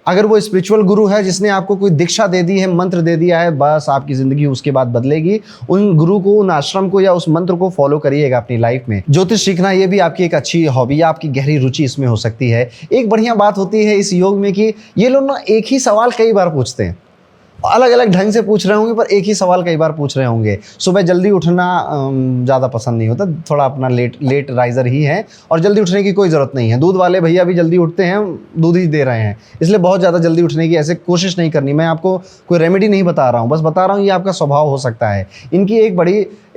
अगर वो स्पिरिचुअल गुरु है जिसने आपको कोई दीक्षा दे दी है, मंत्र दे दिया है, बस आपकी ज़िंदगी उसके बाद बदलेगी। उन गुरु को, उन आश्रम को या उस मंत्र को फॉलो करिएगा अपनी लाइफ में। ज्योतिष सीखना ये भी आपकी एक अच्छी हॉबी या आपकी गहरी रुचि इसमें हो सकती है। एक बढ़िया बात होती है इस योग में कि ये लोग ना एक ही सवाल कई बार पूछते हैं, अलग अलग ढंग से पूछ रहे होंगे पर एक ही सवाल कई बार पूछ रहे होंगे। सुबह जल्दी उठना ज़्यादा पसंद नहीं होता, थोड़ा अपना लेट राइजर ही है और जल्दी उठने की कोई ज़रूरत नहीं है। दूध वाले भैया भी जल्दी उठते हैं, दूध ही दे रहे हैं, इसलिए बहुत ज़्यादा जल्दी उठने की ऐसे कोशिश नहीं करनी। मैं आपको कोई रेमेडी नहीं बता रहा हूँ, बस बता रहा हूँ ये आपका स्वभाव हो सकता है। इनकी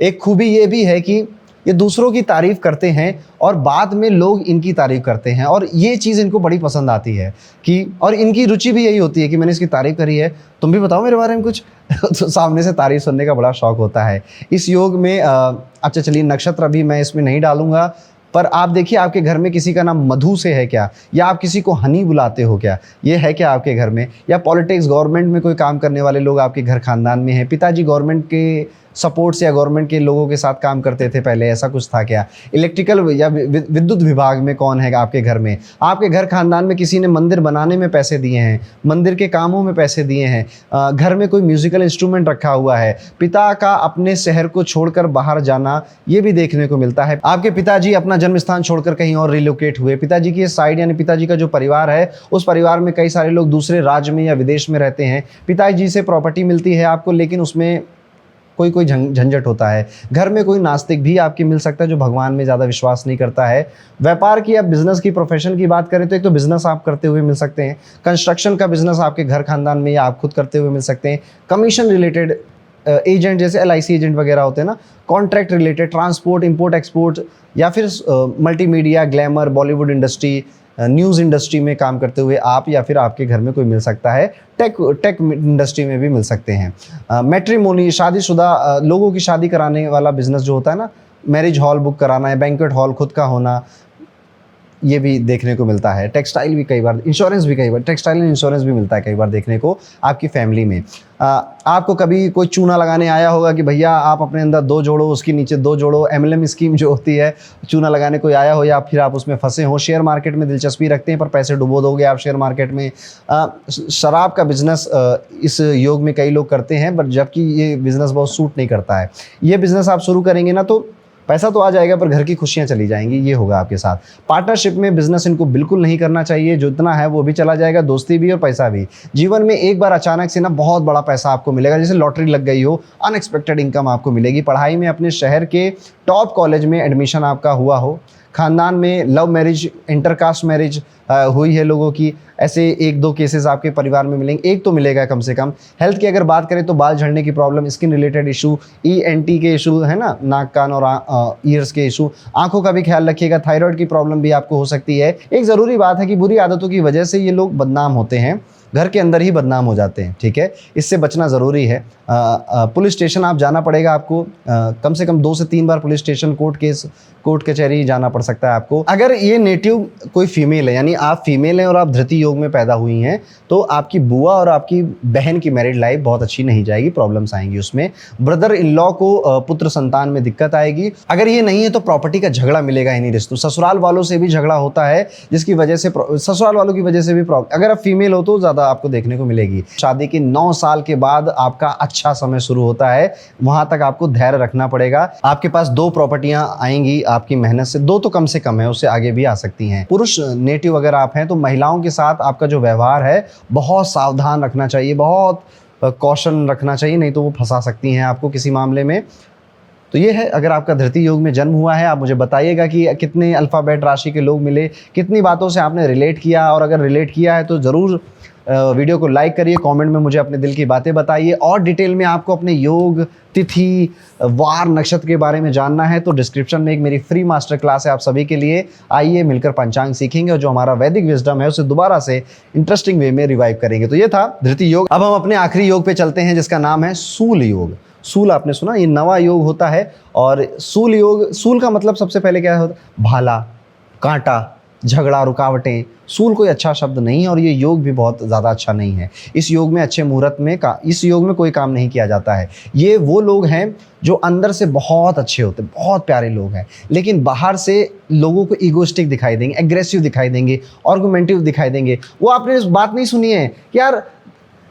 एक खूबी ये भी है कि ये दूसरों की तारीफ़ करते हैं और बाद में लोग इनकी तारीफ़ करते हैं, और ये चीज़ इनको बड़ी पसंद आती है कि, और इनकी रुचि भी यही होती है कि मैंने इसकी तारीफ़ करी है, तुम भी बताओ मेरे बारे में कुछ तो सामने से तारीफ़ सुनने का बड़ा शौक होता है इस योग में। अच्छा चलिए, नक्षत्र अभी मैं इसमें नहीं डालूंगा, पर आप देखिए आपके घर में किसी का नाम मधु से है क्या, या आप किसी को हनी बुलाते हो क्या, ये है क्या आपके घर में। या पॉलिटिक्स, गवर्नमेंट में कोई काम करने वाले लोग आपके घर खानदान में हैं, पिताजी गवर्नमेंट के सपोर्ट से या गवर्नमेंट के लोगों के साथ काम करते थे पहले, ऐसा कुछ था क्या। इलेक्ट्रिकल या विद्युत विभाग में कौन है आपके घर में। आपके घर खानदान में किसी ने मंदिर बनाने में पैसे दिए हैं, मंदिर के कामों में पैसे दिए हैं, घर में कोई म्यूजिकल इंस्ट्रूमेंट रखा हुआ है। पिता का अपने शहर को छोड़कर बाहर जाना, ये भी देखने को मिलता है। आपके पिताजी अपना जन्म स्थान छोड़कर कहीं और रिलोकेट हुए। पिताजी की साइड यानी पिताजी का जो परिवार है, उस परिवार में कई सारे लोग दूसरे राज्य में या विदेश में रहते हैं। पिताजी से प्रॉपर्टी मिलती है आपको, लेकिन उसमें कोई झंझट होता है। घर में कोई नास्तिक भी आपकी मिल सकता है जो भगवान में ज़्यादा विश्वास नहीं करता है। व्यापार की या बिजनेस की, प्रोफेशन की बात करें तो एक तो बिजनेस आप करते हुए मिल सकते हैं, कंस्ट्रक्शन का बिजनेस आपके घर खानदान में या आप खुद करते हुए मिल सकते हैं। कमीशन रिलेटेड एजेंट, जैसे LIC एजेंट वगैरह होते हैं ना, contract related, transport, import export, या फिर multimedia, glamour, Bollywood industry, news industry में काम करते हुए आप या फिर आपके घर में कोई मिल सकता है। टेक इंडस्ट्री में भी मिल सकते हैं। मैट्रिमोनी, शादीशुदा लोगों की शादी कराने वाला बिजनेस जो होता है ना, मैरिज हॉल बुक कराना है, बैंक्वेट हॉल खुद का होना, ये भी देखने को मिलता है। टेक्सटाइल भी कई बार, इंश्योरेंस भी कई बार, टेक्सटाइल एंड इंश्योरेंस भी मिलता है कई बार देखने को आपकी फैमिली में। आपको कभी कोई चूना लगाने आया होगा कि भैया आप अपने अंदर 2 जोड़ो, उसके नीचे 2 जोड़ो, MLM स्कीम जो होती है, चूना लगाने कोई आया हो या फिर आप उसमें फंसे हो। शेयर मार्केट में दिलचस्पी रखते हैं पर पैसे डुबो दोगे आप शेयर मार्केट में। शराब का बिजनेस इस योग में कई लोग करते हैं, बट जबकि ये बिज़नेस बहुत सूट नहीं करता है। ये बिज़नेस आप शुरू करेंगे ना तो पैसा तो आ जाएगा पर घर की खुशियां चली जाएंगी, ये होगा आपके साथ। पार्टनरशिप में बिजनेस इनको बिल्कुल नहीं करना चाहिए, जो इतना है वो भी चला जाएगा, दोस्ती भी और पैसा भी। जीवन में एक बार अचानक से ना बहुत बड़ा पैसा आपको मिलेगा, जैसे लॉटरी लग गई हो, अनएक्सपेक्टेड इनकम आपको मिलेगी। पढ़ाई में अपने शहर के टॉप कॉलेज में एडमिशन आपका हुआ हो, खानदान में लव मैरिज, इंटरकास्ट मैरिज, हुई है लोगों की, ऐसे 1-2 केसेस आपके परिवार में मिलेंगे, एक तो मिलेगा कम से कम। हेल्थ की अगर बात करें तो बाल झड़ने की problem, skin related issue, ENT के इशू है ना, नाक कान और ईयर्स के इशू, आंखों का भी ख्याल रखिएगा। थायराइड की प्रॉब्लम भी आपको हो सकती है। एक ज़रूरी बात है कि बुरी आदतों की वजह से ये लोग बदनाम होते हैं, घर के अंदर ही बदनाम हो जाते हैं, ठीक है, इससे बचना ज़रूरी है। पुलिस स्टेशन आप जाना पड़ेगा आपको, कम से कम 2 से 3 बार police station, court case, court कचहरी जाना पड़ सकता है आपको। अगर ये नेटिव कोई फीमेल है, यानी आप फीमेल हैं और आप धृति योग में पैदा हुई हैं, तो आपकी बुआ और आपकी बहन की मैरिड लाइफ बहुत अच्छी नहीं जाएगी, प्रॉब्लम्स आएंगी उसमें। ब्रदर इन लॉ को पुत्र संतान में दिक्कत आएगी। अगर ये नहीं है तो प्रॉपर्टी का झगड़ा मिलेगा इन्हीं रिश्तों। ससुराल वालों से भी झगड़ा होता है, जिसकी वजह से ससुराल वालों की वजह से भी प्रॉब्लम, अगर आप फीमेल हो तो ज़्यादा आपको देखने को मिलेगी। शादी के 9 साल के बाद आपका अच्छा समय शुरू होता है, वहां तक आपको धैर्य रखना पड़ेगा। आपके पास 2 प्रॉपर्टियां आएंगी आपकी मेहनत से, 2 तो कम से कम है, उससे आगे भी आ सकती हैं। पुरुष नेटिव अगर आप हैं तो महिलाओं के साथ आपका जो व्यवहार है बहुत सावधान रखना चाहिए, बहुत कॉशन रखना चाहिए, नहीं तो वो फंसा सकती हैं आपको किसी मामले में। तो ये है, अगर आपका धृति योग में जन्म हुआ है, आप मुझे बताइएगा कि कितने अल्फ़ाबेट राशि के लोग मिले, कितनी बातों से आपने रिलेट किया, और अगर रिलेट किया है तो ज़रूर वीडियो को लाइक करिए, कमेंट में मुझे अपने दिल की बातें बताइए। और डिटेल में आपको अपने योग, तिथि, वार, नक्षत्र के बारे में जानना है तो डिस्क्रिप्शन में एक मेरी फ्री मास्टर क्लास है आप सभी के लिए, आइए मिलकर पंचांग सीखेंगे और जो हमारा वैदिक विजडम है उसे दोबारा से इंटरेस्टिंग वे में रिवाइव करेंगे। तो ये था धृति योग। अब हम अपने आखिरी योग पे चलते हैं, जिसका नाम है सूल योग। सूल आपने सुना, ये नवा योग होता है। और सूल योग, सूल का मतलब सबसे पहले क्या होता है? भाला, कांटा, झगड़ा, रुकावटें। सूल कोई अच्छा शब्द नहीं है और ये योग भी बहुत ज़्यादा अच्छा नहीं है। इस योग में अच्छे मुहूर्त में इस योग में कोई काम नहीं किया जाता है। ये वो लोग हैं जो अंदर से बहुत अच्छे होते हैं, बहुत प्यारे लोग हैं, लेकिन बाहर से लोगों को ईगोइस्टिक दिखाई देंगे, एग्रेसिव दिखाई देंगे, आर्गुमेंटिव दिखाई देंगे। वो आपने इस बात नहीं सुनी है कि यार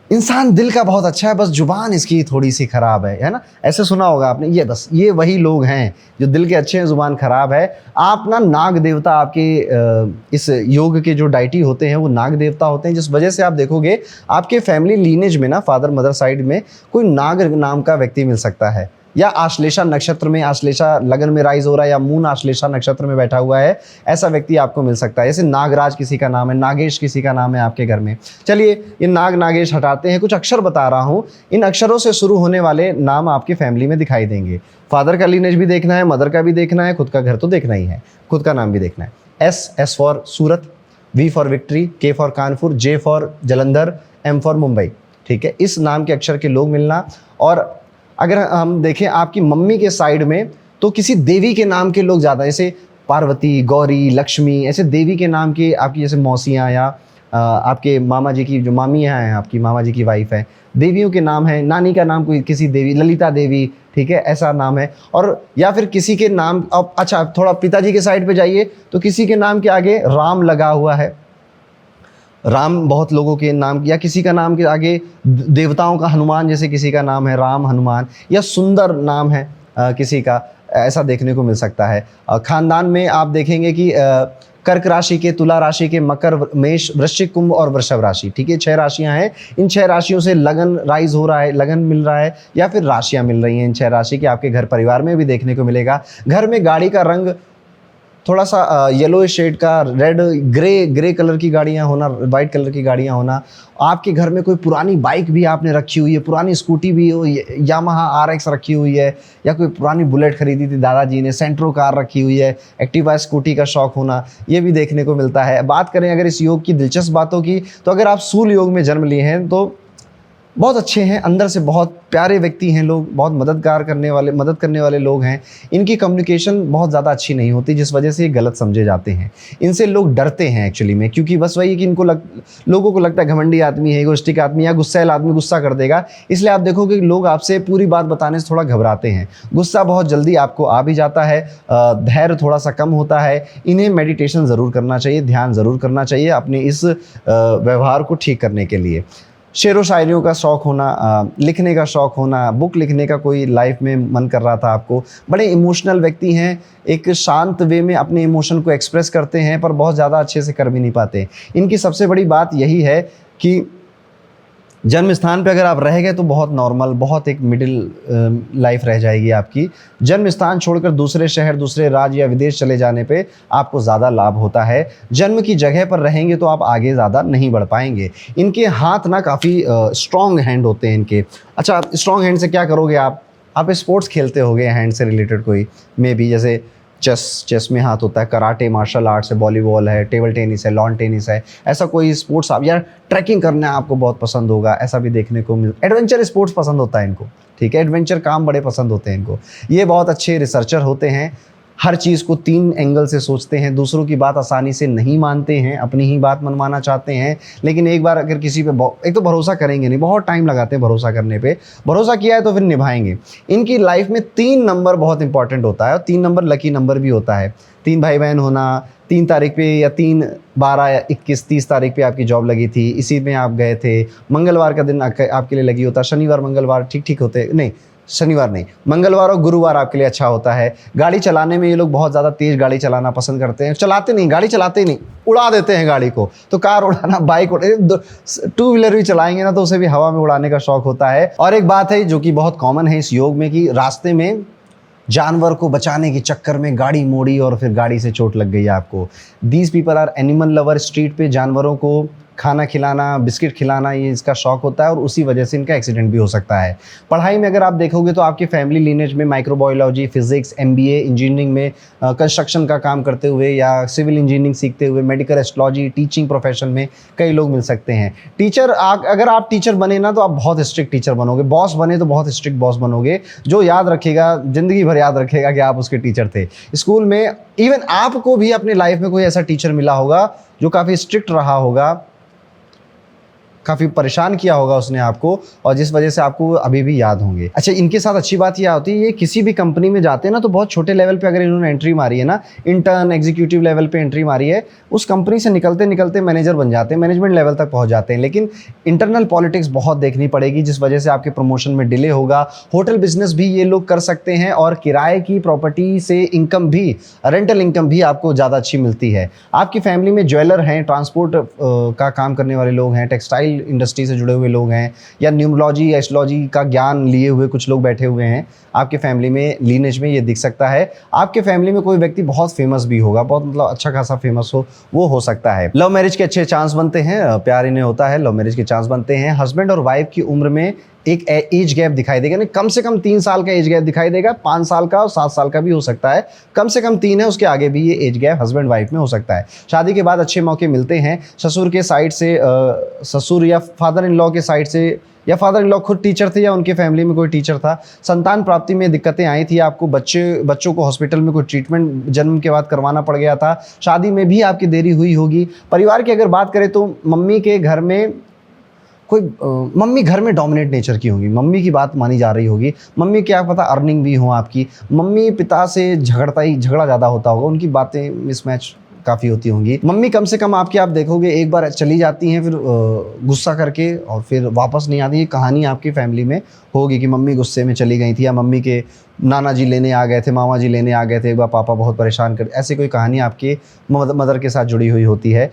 इंसान दिल का बहुत अच्छा है, बस जुबान इसकी थोड़ी सी खराब है ना? ऐसे सुना होगा आपने। ये बस ये वही लोग हैं जो दिल के अच्छे हैं, जुबान खराब है। आप ना, नाग देवता आपके इस योग के जो डाइटी होते हैं वो नाग देवता होते हैं, जिस वजह से आप देखोगे आपके फैमिली लीनेज में ना, फादर मदर साइड में कोई नाग नाम का व्यक्ति मिल सकता है, या आश्लेषा नक्षत्र में, आश्लेषा लगन में राइज हो रहा है, या मून आश्लेषा नक्षत्र में बैठा हुआ है, ऐसा व्यक्ति आपको मिल सकता है। जैसे नागराज किसी का नाम है, नागेश किसी का नाम है आपके घर में। चलिए ये नाग नागेश हटाते हैं, कुछ अक्षर बता रहा हूँ। इन अक्षरों से शुरू होने वाले नाम आपकी फैमिली में दिखाई देंगे। फादर का लीनेज भी देखना है, मदर का भी देखना है, खुद का घर तो देखना ही है, खुद का नाम भी देखना है। S for Surat, V for victory, K for Kanpur, J for Jalandhar, M for Mumbai, ठीक है। इस नाम के अक्षर के लोग मिलना। और अगर हम देखें आपकी मम्मी के साइड में तो किसी देवी के नाम के लोग ज़्यादा, जैसे पार्वती, गौरी, लक्ष्मी, ऐसे देवी के नाम के आपकी जैसे मौसियाँ, या आपके मामा जी की जो मामियाँ हैं, आपकी मामा जी की वाइफ है, देवियों के नाम है। नानी का नाम कोई किसी देवी, ललिता देवी, ठीक है, ऐसा नाम है। और या फिर किसी के नाम, अब अच्छा थोड़ा पिताजी के साइड पे जाइए तो किसी के नाम के आगे राम लगा हुआ है। राम बहुत लोगों के नाम, या किसी का नाम के आगे देवताओं का हनुमान, जैसे किसी का नाम है राम, हनुमान, या सुंदर नाम है किसी का, ऐसा देखने को मिल सकता है। खानदान में आप देखेंगे कि कर्क राशि के, तुला राशि के, मकर, मेष, वृश्चिक, कुंभ और वृषभ राशि, ठीक है, 6 राशियां हैं। इन 6 राशियों से लगन राइज हो रहा है, लगन मिल रहा है, या फिर राशियां मिल रही हैं इन 6 राशि के, आपके घर परिवार में भी देखने को मिलेगा। घर में गाड़ी का रंग थोड़ा सा येलो शेड का, रेड, ग्रे कलर की गाड़ियाँ होना, वाइट कलर की गाड़ियाँ होना। आपके घर में कोई पुरानी बाइक भी आपने रखी हुई है, पुरानी स्कूटी भी हो, यामाहा RX रखी हुई है, या कोई पुरानी बुलेट खरीदी थी दादाजी ने, सेंट्रो कार रखी हुई है, एक्टिवा स्कूटी का शौक होना, ये भी देखने को मिलता है। बात करें अगर इस योग की दिलचस्प बातों की, तो अगर आप सूल योग में जन्म लिए हैं तो बहुत अच्छे हैं, अंदर से बहुत प्यारे व्यक्ति हैं लोग, बहुत मदद करने वाले लोग हैं। इनकी कम्युनिकेशन बहुत ज़्यादा अच्छी नहीं होती, जिस वजह से ये गलत समझे जाते हैं। इनसे लोग डरते हैं एक्चुअली में, क्योंकि बस वही कि लोगों को लगता है घमंडी आदमी है, इगोइस्टिक आदमी, या गुस्सैल आदमी गुस्सा कर देगा। इसलिए आप देखोगे कि लोग आपसे पूरी बात बताने से थोड़ा घबराते हैं, गुस्सा बहुत जल्दी आपको आ भी जाता है, धैर्य थोड़ा सा कम होता है। इन्हें मेडिटेशन ज़रूर करना चाहिए, ध्यान ज़रूर करना चाहिए अपने इस व्यवहार को ठीक करने के लिए। शेरो शायरियों का शौक़ होना, लिखने का शौक़ होना, बुक लिखने का कोई लाइफ में मन कर रहा था आपको। बड़े इमोशनल व्यक्ति हैं, एक शांत वे में अपने इमोशन को एक्सप्रेस करते हैं, पर बहुत ज़्यादा अच्छे से कर भी नहीं पाते। इनकी सबसे बड़ी बात यही है कि जन्म स्थान पे अगर आप रह गए तो बहुत नॉर्मल, बहुत एक मिडिल लाइफ रह जाएगी आपकी। जन्म स्थान छोड़कर दूसरे शहर, दूसरे राज्य या विदेश चले जाने पे आपको ज़्यादा लाभ होता है। जन्म की जगह पर रहेंगे तो आप आगे ज़्यादा नहीं बढ़ पाएंगे। इनके हाथ ना काफ़ी स्ट्रॉन्ग हैंड होते हैं इनके। अच्छा, स्ट्रॉन्ग हैंड से क्या करोगे आप स्पोर्ट्स खेलते होगे हैंड से रिलेटेड कोई, मे बी जैसे चेस में हाथ होता है, कराटे, मार्शल आर्ट्स है, वॉलीबॉल है, टेबल टेनिस है, लॉन टेनिस है, ऐसा कोई स्पोर्ट्स आप, या ट्रैकिंग करना आपको बहुत पसंद होगा, ऐसा भी देखने को एडवेंचर स्पोर्ट्स पसंद होता है इनको, ठीक है, एडवेंचर काम बड़े पसंद होते हैं इनको। ये बहुत अच्छे रिसर्चर होते हैं, हर चीज़ को 3 एंगल से सोचते हैं, दूसरों की बात आसानी से नहीं मानते हैं, अपनी ही बात मनवाना चाहते हैं। लेकिन एक बार अगर किसी पे एक तो भरोसा करेंगे नहीं, बहुत टाइम लगाते हैं भरोसा करने पे, भरोसा किया है तो फिर निभाएंगे। इनकी लाइफ में 3 नंबर बहुत इंपॉर्टेंट होता है और 3 नंबर लकी नंबर भी होता है। 3 भाई बहन होना, 3 तारीख पे या 3, 12 या 21, 30 तारीख पे आपकी जॉब लगी थी, इसी में आप गए थे। मंगलवार का दिन आपके लिए लगी होता, शनिवार मंगलवार ठीक ठीक होते, नहीं शनिवार नहीं, मंगलवार और गुरुवार आपके लिए अच्छा होता है। गाड़ी चलाने में ये लोग बहुत ज़्यादा तेज़ गाड़ी चलाना पसंद करते हैं, चलाते नहीं, गाड़ी चलाते ही नहीं, उड़ा देते हैं गाड़ी को। तो कार उड़ाना, बाइक उड़ाना, 2 व्हीलर भी चलाएंगे ना तो उसे भी हवा में उड़ाने का शौक होता है। और एक बात है जो कि बहुत कॉमन है इस योग में, कि रास्ते में जानवर को बचाने के चक्कर में गाड़ी मोड़ी और फिर गाड़ी से चोट लग गई आपको। These people are animal lover. Street पे जानवरों को खाना खिलाना, बिस्किट खिलाना, ये इसका शौक होता है और उसी वजह से इनका एक्सीडेंट भी हो सकता है। पढ़ाई में अगर आप देखोगे तो आपकी फैमिली लीनेज में माइक्रोबायोलॉजी, फिजिक्स, MBA, इंजीनियरिंग में कंस्ट्रक्शन का काम करते हुए या सिविल इंजीनियरिंग सीखते हुए, मेडिकल एस्ट्रोलॉजी, टीचिंग प्रोफेशन में कई लोग मिल सकते हैं। टीचर, अगर आप टीचर बने ना तो आप बहुत स्ट्रिक्ट टीचर बनोगे, बॉस बने तो बहुत स्ट्रिक्ट बॉस बनोगे, जो याद रखेगा, ज़िंदगी भर याद रखेगा कि आप उसके टीचर थे। स्कूल में इवन आपको भी अपनी लाइफ में कोई ऐसा टीचर मिला होगा जो काफ़ी स्ट्रिक्ट रहा होगा, काफ़ी परेशान किया होगा उसने आपको, और जिस वजह से आपको अभी भी याद होंगे। अच्छा, इनके साथ अच्छी बात यह होती है, ये किसी भी कंपनी में जाते हैं ना तो बहुत छोटे लेवल पे अगर इन्होंने एंट्री मारी है ना, इंटर्न, एग्जीक्यूटिव लेवल पे एंट्री मारी है, उस कंपनी से निकलते निकलते मैनेजर बन जाते हैं, मैनेजमेंट लेवल तक पहुंच जाते हैं। लेकिन इंटरनल पॉलिटिक्स बहुत देखनी पड़ेगी, जिस वजह से आपके प्रमोशन में डिले होगा। होटल बिजनेस भी ये लोग कर सकते हैं और किराए की प्रॉपर्टी से इनकम भी, रेंटल इनकम भी आपको ज़्यादा अच्छी मिलती है। आपकी फैमिली में ज्वेलर हैं, ट्रांसपोर्ट का काम करने वाले लोग हैं, टेक्सटाइल इंडस्ट्री से जुड़े हुए लोग हैं, या न्यूमरोलॉजी या एस्ट्रोलॉजी का ज्ञान लिए हुए कुछ लोग बैठे हुए हैं आपके फैमिली में, लीनेज में ये दिख सकता है। आपके फैमिली में कोई व्यक्ति बहुत फेमस भी होगा, बहुत मतलब अच्छा खासा फेमस वो हो सकता है। लव मैरिज के अच्छे चांस बनते हैं, प्यार इन्हें होता है, लव मैरिज के चांस बनते हैं। हस्बैंड और वाइफ की उम्र में एक एज गैप दिखाई देगा, नहीं कम से कम 3 साल का एज गैप दिखाई देगा, 5 साल का और 7 साल का भी हो सकता है, कम से कम 3 है, उसके आगे भी ये एज गैप हस्बैंड वाइफ में हो सकता है। शादी के बाद अच्छे मौके मिलते हैं, ससुर के साइड से, ससुर या फादर इन लॉ के साइड से, या फादर इन लॉ खुद टीचर थे या उनके फैमिली में कोई टीचर था। संतान प्राप्ति में दिक्कतें आई थी आपको, बच्चों को हॉस्पिटल में कोई ट्रीटमेंट जन्म के बाद करवाना पड़ गया था। शादी में भी आपकी देरी हुई होगी। परिवार की अगर बात करें तो मम्मी के घर में मम्मी घर में डोमिनेट नेचर की होंगी, मम्मी की बात मानी जा रही होगी, मम्मी क्या पता अर्निंग भी हो आपकी, मम्मी पिता से झगड़ा ज़्यादा होता होगा, उनकी बातें मिसमैच काफ़ी होती होंगी। मम्मी कम से कम आप देखोगे एक बार चली जाती हैं, फिर गुस्सा करके और फिर वापस नहीं आती। ये कहानी आपकी फैमिली में होगी कि मम्मी गुस्से में चली गई थी, या मम्मी के नाना जी लेने आ गए थे, मामा जी लेने आ गए थे, एक बार पापा बहुत परेशान कर, ऐसी कोई कहानी आपके मदर के साथ जुड़ी हुई होती है।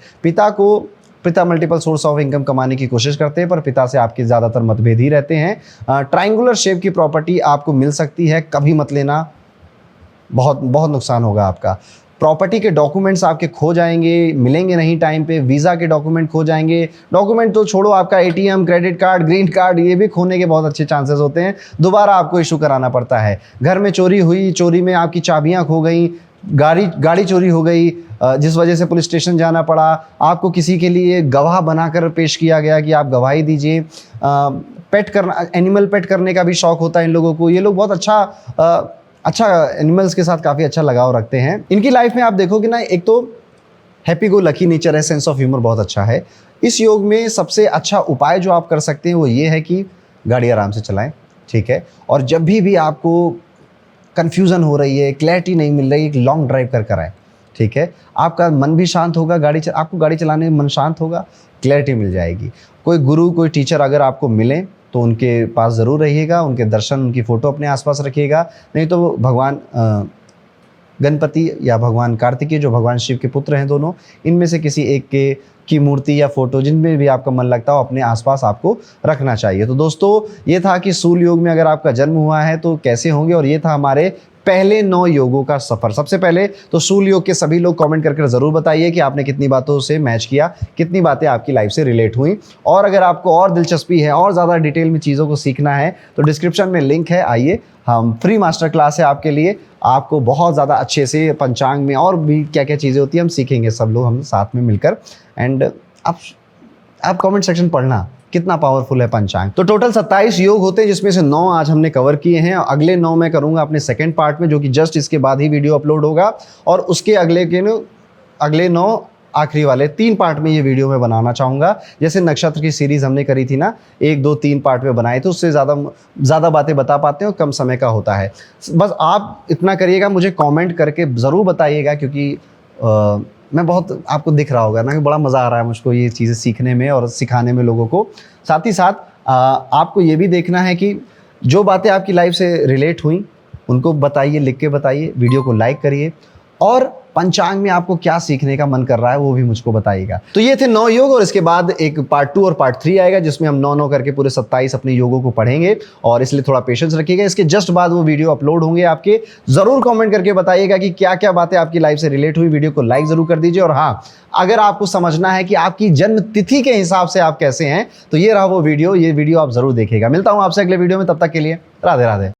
पिता मल्टीपल सोर्स ऑफ इनकम कमाने की कोशिश करते हैं, पर पिता से आपके ज़्यादातर मतभेद ही रहते हैं। ट्रायंगुलर शेप की प्रॉपर्टी आपको मिल सकती है, कभी मत लेना, बहुत बहुत नुकसान होगा आपका। प्रॉपर्टी के डॉक्यूमेंट्स आपके खो जाएंगे, मिलेंगे नहीं टाइम पे। वीज़ा के डॉक्यूमेंट खो जाएंगे, डॉक्यूमेंट तो छोड़ो, आपका ATM, credit card, green card, ये भी खोने के बहुत अच्छे चांसेस होते हैं, दोबारा आपको इशू कराना पड़ता है। घर में चोरी हुई, चोरी में आपकी चाबियाँ खो गई, गाड़ी चोरी हो गई, जिस वजह से पुलिस स्टेशन जाना पड़ा, आपको किसी के लिए गवाह बनाकर पेश किया गया कि आप गवाही दीजिए। एनिमल पेट करने का भी शौक होता है इन लोगों को। ये लोग बहुत अच्छा एनिमल्स के साथ काफ़ी अच्छा लगाव रखते हैं। इनकी लाइफ में आप देखोगे ना, एक तो हैप्पी गो लकी नेचर है, सेंस ऑफ ह्यूमर बहुत अच्छा है। इस योग में सबसे अच्छा उपाय जो आप कर सकते हैं वो ये है कि गाड़ी आराम से चलाएं, ठीक है, और जब भी आपको कन्फ्यूज़न हो रही है, क्लैरिटी नहीं मिल रही, एक लॉन्ग ड्राइव कर कराएं, ठीक है, आपका मन भी शांत होगा, आपको गाड़ी चलाने में मन शांत होगा, क्लैरिटी मिल जाएगी। कोई गुरु, कोई टीचर अगर आपको मिले तो उनके पास ज़रूर रहिएगा, उनके दर्शन, उनकी फ़ोटो अपने आसपास रखिएगा, नहीं तो भगवान गणपति या भगवान कार्तिकेय जो भगवान शिव के पुत्र हैं दोनों, इनमें से किसी एक के की मूर्ति या फोटो जिनमें भी आपका मन लगता हो अपने आसपास आपको रखना चाहिए। तो दोस्तों ये था कि सूल योग में अगर आपका जन्म हुआ है तो कैसे होंगे, और ये था हमारे पहले 9 योगों का सफर। सबसे पहले तो सूल योग के सभी लोग कमेंट करके जरूर बताइए कि आपने कितनी बातों से मैच किया, कितनी बातें आपकी लाइफ से रिलेट हुई। और अगर आपको और दिलचस्पी है और ज़्यादा डिटेल में चीज़ों को सीखना है तो डिस्क्रिप्शन में लिंक है, आइए हम फ्री मास्टर क्लास है आपके लिए। आपको बहुत ज़्यादा अच्छे से पंचांग में और भी क्या क्या चीज़ें होती है हम सीखेंगे सब लोग हम साथ में मिलकर। एंड आप कमेंट सेक्शन पढ़ना कितना पावरफुल है पंचांग। तो टोटल 27 योग होते हैं जिसमें से 9 आज हमने कवर किए हैं। अगले 9 मैं करूंगा अपने सेकंड पार्ट में, जो कि जस्ट इसके बाद ही वीडियो अपलोड होगा, और उसके अगले 9 आखिरी वाले 3 पार्ट में ये वीडियो मैं बनाना चाहूँगा। जैसे नक्षत्र की सीरीज़ हमने करी थी ना, 1 2 3 पार्ट में बनाए थे, उससे ज़्यादा बातें बता पाते हैं और कम समय का होता है। बस आप इतना करिएगा, मुझे कमेंट करके ज़रूर बताइएगा, क्योंकि मैं बहुत आपको दिख रहा होगा ना कि बड़ा मज़ा आ रहा है मुझको ये चीज़ें सीखने में और सिखाने में लोगों को। साथ ही साथ आपको ये भी देखना है कि जो बातें आपकी लाइफ से रिलेट हुई उनको बताइए, लिख के बताइए, वीडियो को लाइक करिए, और पंचांग में आपको क्या सीखने का मन कर रहा है वो भी मुझको बताइएगा। तो ये थे 9 योग, और इसके बाद एक पार्ट 2 और पार्ट 3 आएगा जिसमें हम 9 करके पूरे 27 अपने योगों को पढ़ेंगे, और इसलिए थोड़ा पेशेंस रखिएगा। इसके जस्ट बाद वो वीडियो अपलोड होंगे आपके। जरूर कमेंट करके बताइएगा कि क्या क्या बातें आपकी लाइफ से रिलेट हुई। वीडियो को लाइक जरूर कर दीजिए, और हाँ, अगर आपको समझना है कि आपकी जन्म तिथि के हिसाब से आप कैसे हैं तो ये रहा वो वीडियो, ये वीडियो आप जरूर देखिएगा। मिलता हूँ आपसे अगले वीडियो में, तब तक के लिए राधे राधे।